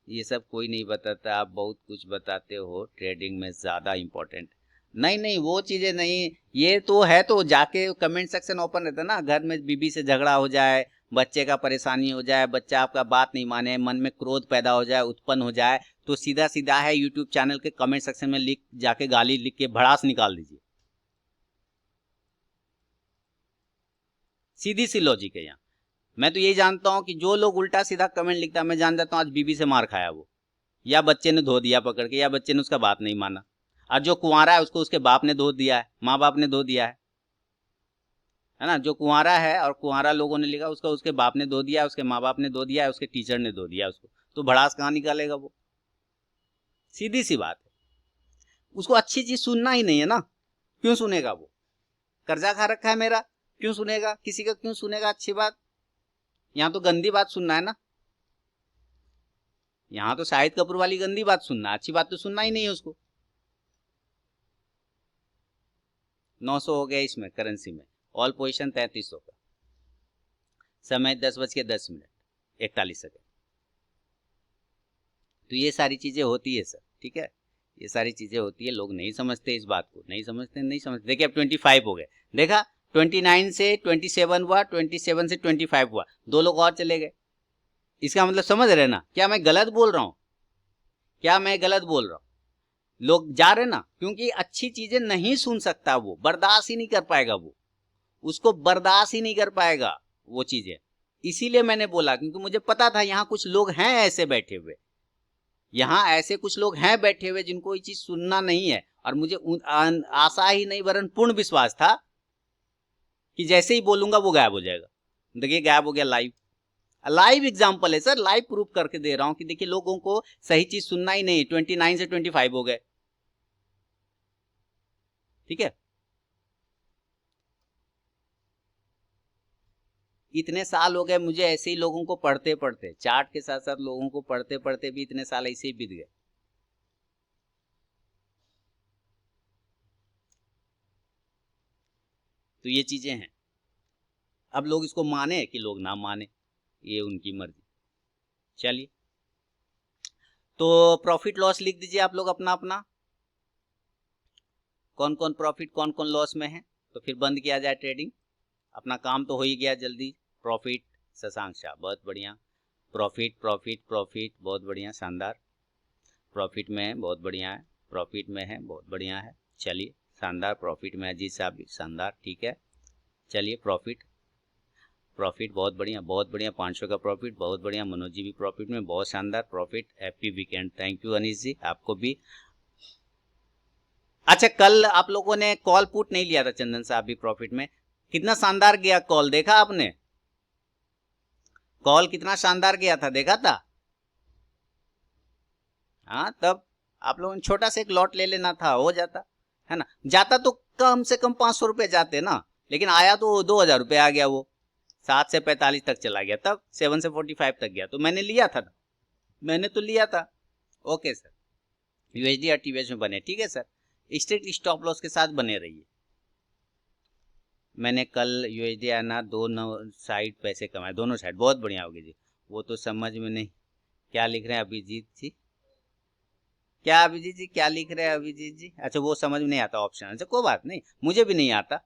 A: ये सब कोई नहीं बताता, आप बहुत कुछ बताते हो, ट्रेडिंग में ज़्यादा इम्पोर्टेंट। नहीं नहीं, वो चीज़ें नहीं, ये तो है, तो जाके कमेंट सेक्शन ओपन रहता है ना, घर में बीबी से झगड़ा हो जाए, बच्चे का परेशानी हो जाए, बच्चा आपका बात नहीं माने, मन में क्रोध पैदा हो जाए, उत्पन्न हो जाए, तो सीधा सीधा है यूट्यूब चैनल के कमेंट सेक्शन में लिख, जाके गाली लिख के भड़ास निकाल दीजिए। सीधी सी लॉजिक है यहाँ। मैं तो यही जानता हूँ कि जो लोग उल्टा सीधा कमेंट लिखता है, मैं जान जाता हूँ आज बीबी से मार खाया वो, या बच्चे ने धो दिया पकड़ के, या बच्चे ने उसका बात नहीं माना। और जो कुंवारा है उसको उसके बाप ने धो दिया है, माँ बाप ने धो दिया है ना। जो कुंवारा है और कुंवारा लोगों ने लिखा, उसका उसके बाप ने धो दिया है, उसके माँ बाप ने धो दिया है, उसके टीचर ने धो दिया है उसको, तो भड़ास कहाँ निकालेगा वो। सीधी सी बात है, उसको अच्छी चीज सुनना ही नहीं है ना, क्यों सुनेगा वो। कर्जा खा रखा है मेरा, क्यों सुनेगा किसी का, क्यों सुनेगा अच्छी बात। यहाँ तो गंदी बात सुनना है ना, यहाँ तो शाहिद कपूर वाली गंदी बात सुनना, अच्छी बात तो सुनना ही नहीं है उसको। 900 हो गया इसमें करेंसी में, ऑल पोजीशन 3300 का, समय 10:10 41। तो ये सारी चीजें होती है सर, ठीक है, ये सारी चीजें होती है, लोग नहीं समझते इस बात को, नहीं समझते, नहीं समझते। देखिए अब 25 हो गए, देखा 29 से 27 हुआ, 27 से 25 हुआ, 2 लोग और चले गए। इसका मतलब समझ रहे ना, क्या मैं गलत बोल रहा हूं, क्या मैं गलत बोल रहा हूं। लोग जा रहे ना, क्योंकि अच्छी चीजें नहीं सुन सकता, वो बर्दाश्त ही नहीं कर पाएगा, वो उसको बर्दाश्त ही नहीं कर पाएगा वो चीजें। इसीलिए मैंने बोला, क्योंकि मुझे पता था यहाँ कुछ लोग हैं ऐसे बैठे हुए, यहाँ ऐसे कुछ लोग हैं बैठे हुए जिनको ये चीज सुनना नहीं है, और मुझे आशा ही नहीं वरन पूर्ण विश्वास था कि जैसे ही बोलूंगा वो गायब हो जाएगा। देखिए गायब हो गया, लाइव लाइव एग्जाम्पल है सर, लाइव प्रूफ करके दे रहा हूं कि देखिए लोगों को सही चीज सुनना ही नहीं। 29 से 25 हो गए, ठीक है। इतने साल हो गए मुझे ऐसे ही लोगों को पढ़ते पढ़ते, चार्ट के साथ साथ लोगों को पढ़ते पढ़ते भी इतने साल ऐसे ही बीत गए। तो ये चीजें हैं, अब लोग इसको माने कि लोग ना माने, ये उनकी मर्जी। चलिए, तो प्रॉफिट लॉस लिख दीजिए आप लोग अपना अपना, कौन कौन प्रॉफिट कौन कौन लॉस में है, तो फिर बंद किया जाए ट्रेडिंग। अपना काम तो हो ही गया जल्दी। प्रॉफिट शशांक शाह, बहुत बढ़िया। प्रॉफिट प्रॉफिट प्रॉफिट, बहुत बढ़िया, शानदार। प्रॉफिट में है, बहुत बढ़िया है। प्रॉफिट में है, बहुत बढ़िया है। चलिए शानदार, प्रॉफिट में अजीत साहब भी शानदार, ठीक है। चलिए प्रॉफिट प्रॉफिट बहुत बढ़िया, बहुत बढ़िया। 500 का प्रॉफिट, बहुत बढ़िया। मनोज जी भी प्रॉफिट में, बहुत शानदार profit. Happy weekend, thank you Anish ji, आपको भी। अच्छा, कल आप लोगों ने कॉल पुट नहीं लिया था, चंदन साहब भी प्रॉफिट में, कितना शानदार गया कॉल, देखा आपने? कॉल कितना शानदार गया था, देखा था? हाँ, तब आप लोगों ने छोटा सा एक लॉट ले लेना था, हो जाता है ना। जाता तो कम से कम 500 रुपये जाते ना, लेकिन आया तो 2000 रुपये आ गया, वो 7 से 45 तक चला गया, तब 7 से 45 तक गया, तो मैंने लिया था, मैंने तो लिया था। ओके सर, यूएसडी और टीवीएस में बने, ठीक है सर, स्ट्रिक्ट स्टॉप लॉस के साथ बने रहिए। मैंने कल यूएसडी आना दोनों साइड पैसे कमाए, दोनों साइड, बहुत बढ़िया होगी जी। वो तो समझ में नहीं, क्या लिख रहे हैं अभिजीत जी, क्या अभिजीत जी क्या लिख रहे हैं अभिजीत जी? अच्छा, वो समझ में नहीं आता ऑप्शन, अच्छा कोई बात नहीं, मुझे भी नहीं आता,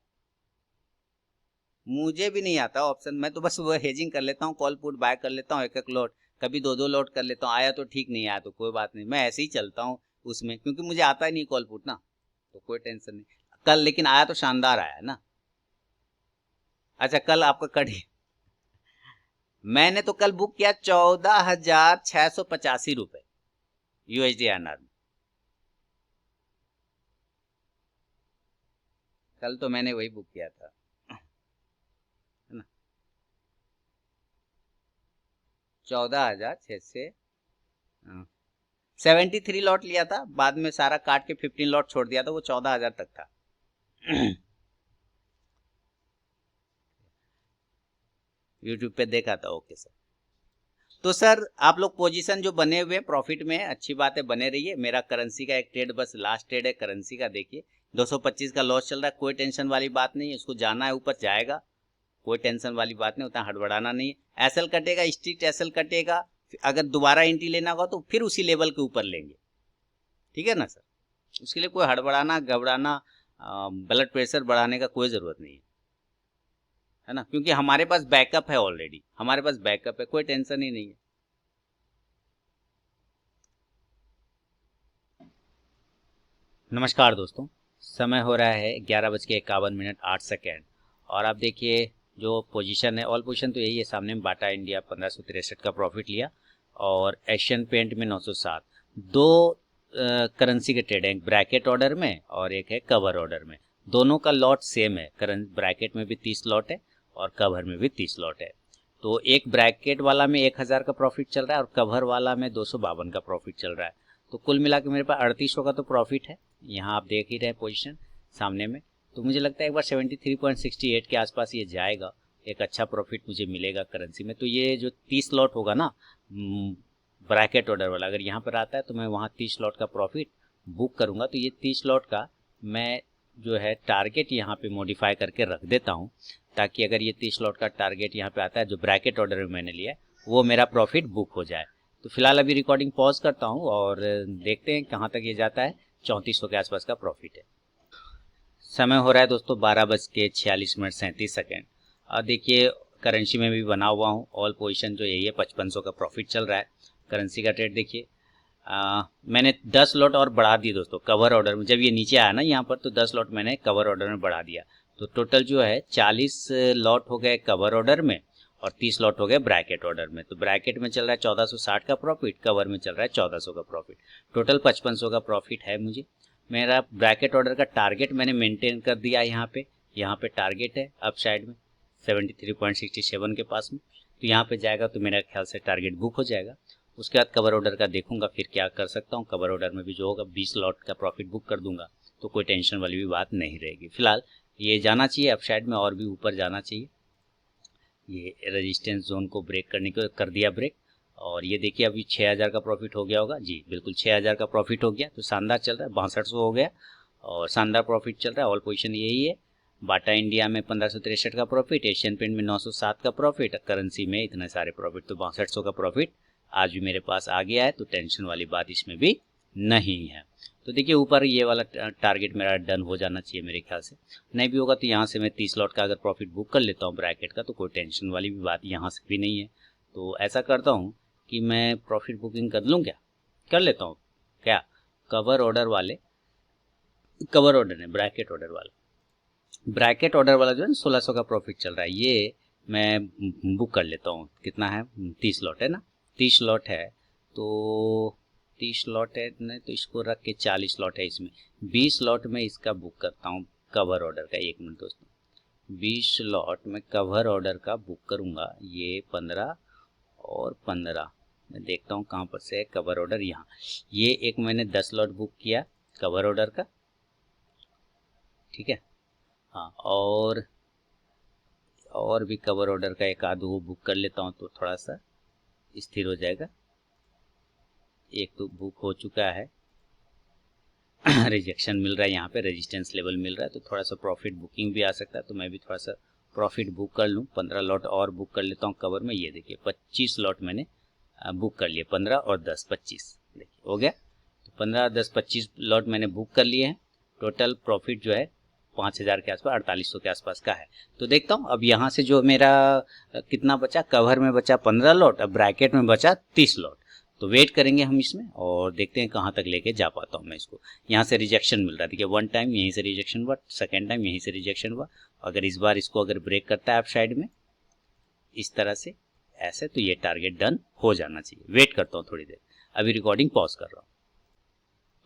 A: मुझे भी नहीं आता ऑप्शन। मैं तो बस वो हेजिंग कर लेता हूँ, कॉल पुट बाय कर लेता हूँ, एक एक लोट, कभी दो दो लोट कर लेता हूँ, आया तो ठीक, नहीं आया तो कोई बात नहीं, मैं ऐसे ही चलता हूँ उसमें, क्योंकि मुझे आता ही नहीं कॉल पुट ना, तो कोई टेंशन नहीं। कल लेकिन आया तो शानदार आया ना। अच्छा, कल आपका कट मैंने तो कल बुक किया 14,685 रुपए USD/INR में। कल तो मैंने वही बुक किया था, है ना। 14,673 लॉट लिया था, बाद में सारा काट के 15 लॉट छोड़ दिया था, वो 14,000 तक था। यूट्यूब पे देखा था। Okay sir. तो सर आप लोग पोजीशन जो बने हुए प्रॉफिट में, अच्छी बात है, बने रहिए। मेरा करेंसी का एक ट्रेड, बस लास्ट ट्रेड है करेंसी का, देखिए 225 का लॉस चल रहा है। कोई टेंशन वाली बात नहीं है, उसको जाना है ऊपर जाएगा, कोई टेंशन वाली बात नहीं, उतना हड़बड़ाना नहीं है। एसएल कटेगा, स्ट्रिक्ट एसएल कटेगा, अगर दोबारा एंट्री लेना होगा तो फिर उसी लेवल के ऊपर लेंगे, ठीक है ना सर। उसके लिए कोई हड़बड़ाना घबराना ब्लड प्रेशर बढ़ाने का कोई ज़रूरत नहीं है ना, क्योंकि हमारे पास बैकअप है ऑलरेडी, हमारे पास बैकअप है, कोई टेंशन ही नहीं है। नमस्कार दोस्तों, समय हो रहा है 11:51 और आप देखिए जो पोजीशन है, ऑल पोजीशन तो यही है सामने में। बाटा इंडिया 1563 का प्रॉफिट लिया और एशियन पेंट में 907। दो करेंसी के ट्रेड हैं, एक ब्रैकेट ऑर्डर में और एक है कवर ऑर्डर में। दोनों का लॉट सेम है, करंट ब्रैकेट में भी 30 लॉट है और कवर में भी 30 लॉट है। तो एक ब्रैकेट वाला में 1000 का प्रॉफिट चल रहा है और कवर वाला में 252 का प्रॉफिट चल रहा है। तो कुल मिला के मेरे पास 3800 का तो प्रॉफिट है। यहाँ आप देख ही रहे पोजीशन सामने में। तो मुझे लगता है एक बार 73.68 के आसपास ये जाएगा, एक अच्छा प्रॉफिट मुझे मिलेगा करेंसी में। तो ये जो 30 लॉट होगा ना ब्रैकेट ऑर्डर वाला, अगर यहाँ पर आता है तो मैं वहाँ 30 लॉट का प्रॉफिट बुक करूँगा। तो ये 30 लॉट का मैं जो है टारगेट यहाँ पे मॉडिफाई करके रख देता हूँ, ताकि अगर ये 30 लॉट का टारगेट यहाँ पे आता है जो ब्रैकेट ऑर्डर में मैंने लिया है, वो मेरा प्रॉफिट बुक हो जाए। तो फिलहाल अभी रिकॉर्डिंग पॉज करता हूँ और देखते हैं कहाँ तक ये जाता है। 3400 के आसपास का प्रॉफिट है। समय हो रहा है दोस्तों 12:46 और देखिए करेंसी में भी बना हुआ हूँ, ऑल पोजीशन जो यही है 5500 का प्रॉफिट चल रहा है। करेंसी का ट्रेड देखिए, मैंने 10 लॉट और बढ़ा दिए दोस्तों कवर ऑर्डर में। जब ये नीचे आया ना यहाँ पर, तो 10 लॉट मैंने कवर ऑर्डर में बढ़ा दिया। तो टोटल जो है 40 लॉट हो गए कवर ऑर्डर में और 30 लॉट हो गए ब्रैकेट ऑर्डर में। तो ब्रैकेट में चल रहा है 1460 का प्रॉफिट, कवर में चल रहा है 1400 का प्रॉफिट, टोटल 5500 का प्रॉफिट है मुझे। मेरा ब्रैकेट ऑर्डर का टारगेट मैंने मेंटेन कर दिया है यहाँ पे टारगेट है अप साइड में 73.67 के पास में। तो यहाँ पे जाएगा तो मेरा ख्याल से टारगेट बुक हो जाएगा। उसके बाद कवर ऑर्डर का देखूंगा फिर क्या कर सकता हूँ। कवर ऑर्डर में भी जो होगा 20 लॉट का प्रॉफिट बुक कर दूंगा, तो कोई टेंशन वाली भी बात नहीं रहेगी। फिलहाल ये जाना चाहिए अप साइड में और भी ऊपर जाना चाहिए। ये रेजिस्टेंस जोन को ब्रेक करने को कर दिया ब्रेक, और ये देखिए अभी 6000 का प्रॉफिट हो गया होगा जी, बिल्कुल 6000 का प्रॉफिट हो गया। तो शानदार चल रहा है, 6200 हो गया और शानदार प्रॉफिट चल रहा है। ऑल पोजीशन यही है, बाटा इंडिया में 1563 का प्रॉफिट, एशियन पेंट में 907 का प्रॉफिट, करेंसी में इतने सारे प्रॉफिट, तो 6200 का प्रॉफिट आज भी मेरे पास आ गया है। तो टेंशन वाली बात इसमें भी नहीं है। तो देखिए ऊपर ये वाला टारगेट मेरा डन हो जाना चाहिए मेरे ख्याल से। नहीं भी होगा तो यहाँ से मैं 30 लॉट का अगर प्रॉफिट बुक कर लेता हूँ ब्रैकेट का, तो कोई टेंशन वाली भी बात यहाँ से भी नहीं है। तो ऐसा करता हूँ कि मैं प्रॉफिट बुकिंग कर लूँ, क्या कर लेता हूँ क्या, कवर ऑर्डर वाले, कवर ऑर्डर है ब्रैकेट ऑर्डर वाला, ब्रैकेट ऑर्डर वाला जो है 1600 का प्रॉफिट चल रहा है, ये मैं बुक कर लेता हूँ। कितना है, 30 लॉट है ना, 30 लॉट है। तो 30 लॉट है नहीं तो इसको रख के 40 लॉट है, इसमें 20 लॉट में इसका बुक करता हूँ कवर ऑर्डर का। 1 मिनट दोस्तों, 20 लॉट में कवर ऑर्डर का बुक करूँगा। ये 15 और 15 मैं देखता हूँ कहाँ पर से है कवर ऑर्डर। यहाँ ये एक मैंने 10 लॉट बुक किया कवर ऑर्डर का, ठीक है। हाँ, और भी कवर ऑर्डर का एक आध वो बुक कर लेता हूँ तो थोड़ा सा स्थिर हो जाएगा। एक तो बुक हो चुका है रिजेक्शन मिल रहा है, यहाँ पे रेजिस्टेंस लेवल मिल रहा है, तो थोड़ा सा प्रॉफिट बुकिंग भी आ सकता है। तो मैं भी थोड़ा सा प्रॉफिट बुक कर लूँ, 15 लॉट और बुक कर लेता हूँ कवर में। ये देखिए 25 लॉट मैंने बुक कर लिए, 15 और 10 25, देखिए हो गया। तो 15 10 25 लॉट मैंने बुक कर लिए हैं। टोटल प्रॉफिट जो है 5000 के आसपास, 4800 के आसपास का है। तो देखता हूँ अब यहाँ से जो मेरा कितना बचा, कवर में बचा 15 लॉट, अब ब्रैकेट में बचा 30 लॉट। तो वेट करेंगे हम इसमें और देखते हैं कहाँ तक लेके जा पाता हूँ मैं इसको। यहाँ से रिजेक्शन मिल रहा है, देखिए 1 टाइम यहीं से रिजेक्शन हुआ, 2nd टाइम यहीं से रिजेक्शन हुआ। अगर इस बार इसको अगर ब्रेक करता है आप साइड में इस तरह से ऐसे, तो ये टारगेट डन हो जाना चाहिए। वेट करता हूँ थोड़ी देर, अभी रिकॉर्डिंग पॉज कर रहा हूँ।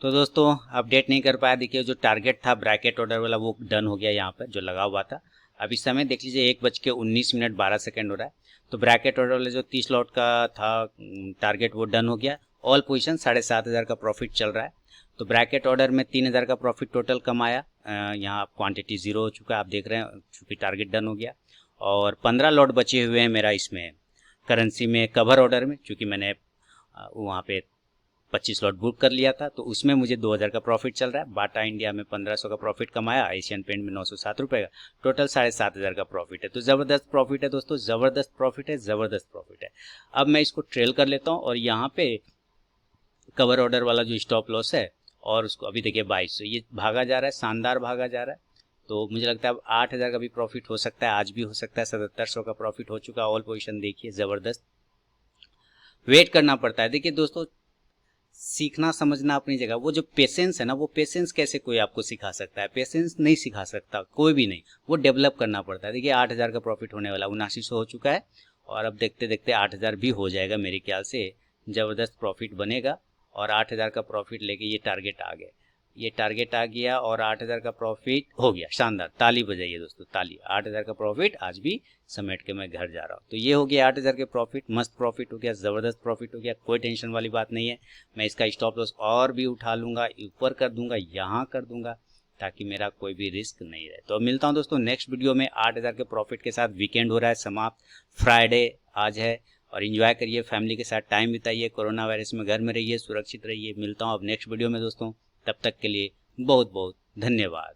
A: तो दोस्तों अपडेट नहीं कर पाया, देखिए जो टारगेट था ब्रैकेट ऑर्डर वाला वो डन हो गया यहाँ पर जो लगा हुआ था। अब इस समय देख लीजिए 1:19 हो रहा है। तो ब्रैकेट ऑर्डर वाले जो 30 लॉट का था टारगेट वो डन हो गया। ऑल पोजीशन 7,500 का प्रॉफिट चल रहा है। तो ब्रैकेट ऑर्डर में 3,000 का प्रॉफिट टोटल कमाया। यहाँ क्वांटिटी जीरो हो चुका है, आप देख रहे हैं, चूँकि टारगेट डन हो गया। और 15 लॉट बचे हुए हैं मेरा इसमें करेंसी में कवर ऑर्डर में, चूँकि मैंने वहाँ पे 25 लॉट बुक कर लिया था, तो उसमें मुझे 2,000 का प्रॉफिट चल रहा है। बाटा इंडिया में 1,500 का प्रॉफिट कमाया, एशियन पेंट में 907 रुपये का, टोटल 7,500 का प्रॉफिट है। तो ज़बरदस्त प्रॉफिट है दोस्तों, ज़बरदस्त प्रॉफिट है, ज़बरदस्त प्रॉफिट है। अब मैं इसको ट्रेल कर लेता हूँ और यहाँ पे कवर ऑर्डर वाला जो स्टॉप लॉस है और उसको अभी देखिए 2200 ये भागा जा रहा है, शानदार भागा जा रहा है। तो मुझे लगता है अब 8,000 का भी प्रॉफिट हो सकता है, आज भी हो सकता है। 7,700 का प्रॉफिट हो चुका है। ऑल पोजीशन देखिए ज़बरदस्त। वेट करना पड़ता है। देखिए दोस्तों, सीखना समझना अपनी जगह, वो जो पेशेंस है ना, वो पेशेंस कैसे कोई आपको सिखा सकता है? पेशेंस नहीं सिखा सकता कोई भी नहीं, वो डेवलप करना पड़ता है। देखिए 8,000 का प्रॉफिट होने वाला, 7900 हो चुका है और अब देखते देखते 8,000 भी हो जाएगा मेरे ख्याल से। ज़बरदस्त प्रॉफिट बनेगा और 8,000 का प्रॉफिट लेके ये टारगेट आ गया, ये टारगेट आ गया और 8,000 का प्रॉफिट हो गया। शानदार, ताली बजाइए दोस्तों, ताली। 8,000 का प्रॉफिट आज भी समेट के मैं घर जा रहा हूँ। तो ये हो गया 8,000 के प्रॉफिट, मस्त प्रॉफिट हो गया, ज़बरदस्त प्रॉफिट हो गया, कोई टेंशन वाली बात नहीं है। मैं इसका स्टॉप लॉस और भी उठा लूँगा, ऊपर कर दूंगा, यहाँ कर दूंगा, ताकि मेरा कोई भी रिस्क नहीं रहे। तो मिलता हूँ दोस्तों नेक्स्ट वीडियो में 8,000 के प्रॉफिट के साथ। वीकेंड हो रहा है समाप्त, फ्राइडे आज है, और एंजॉय करिए, फैमिली के साथ टाइम बिताइए, कोरोना वायरस में घर में रहिए, सुरक्षित रहिए। मिलता हूँ अब नेक्स्ट वीडियो में दोस्तों, तब तक के लिए बहुत बहुत धन्यवाद।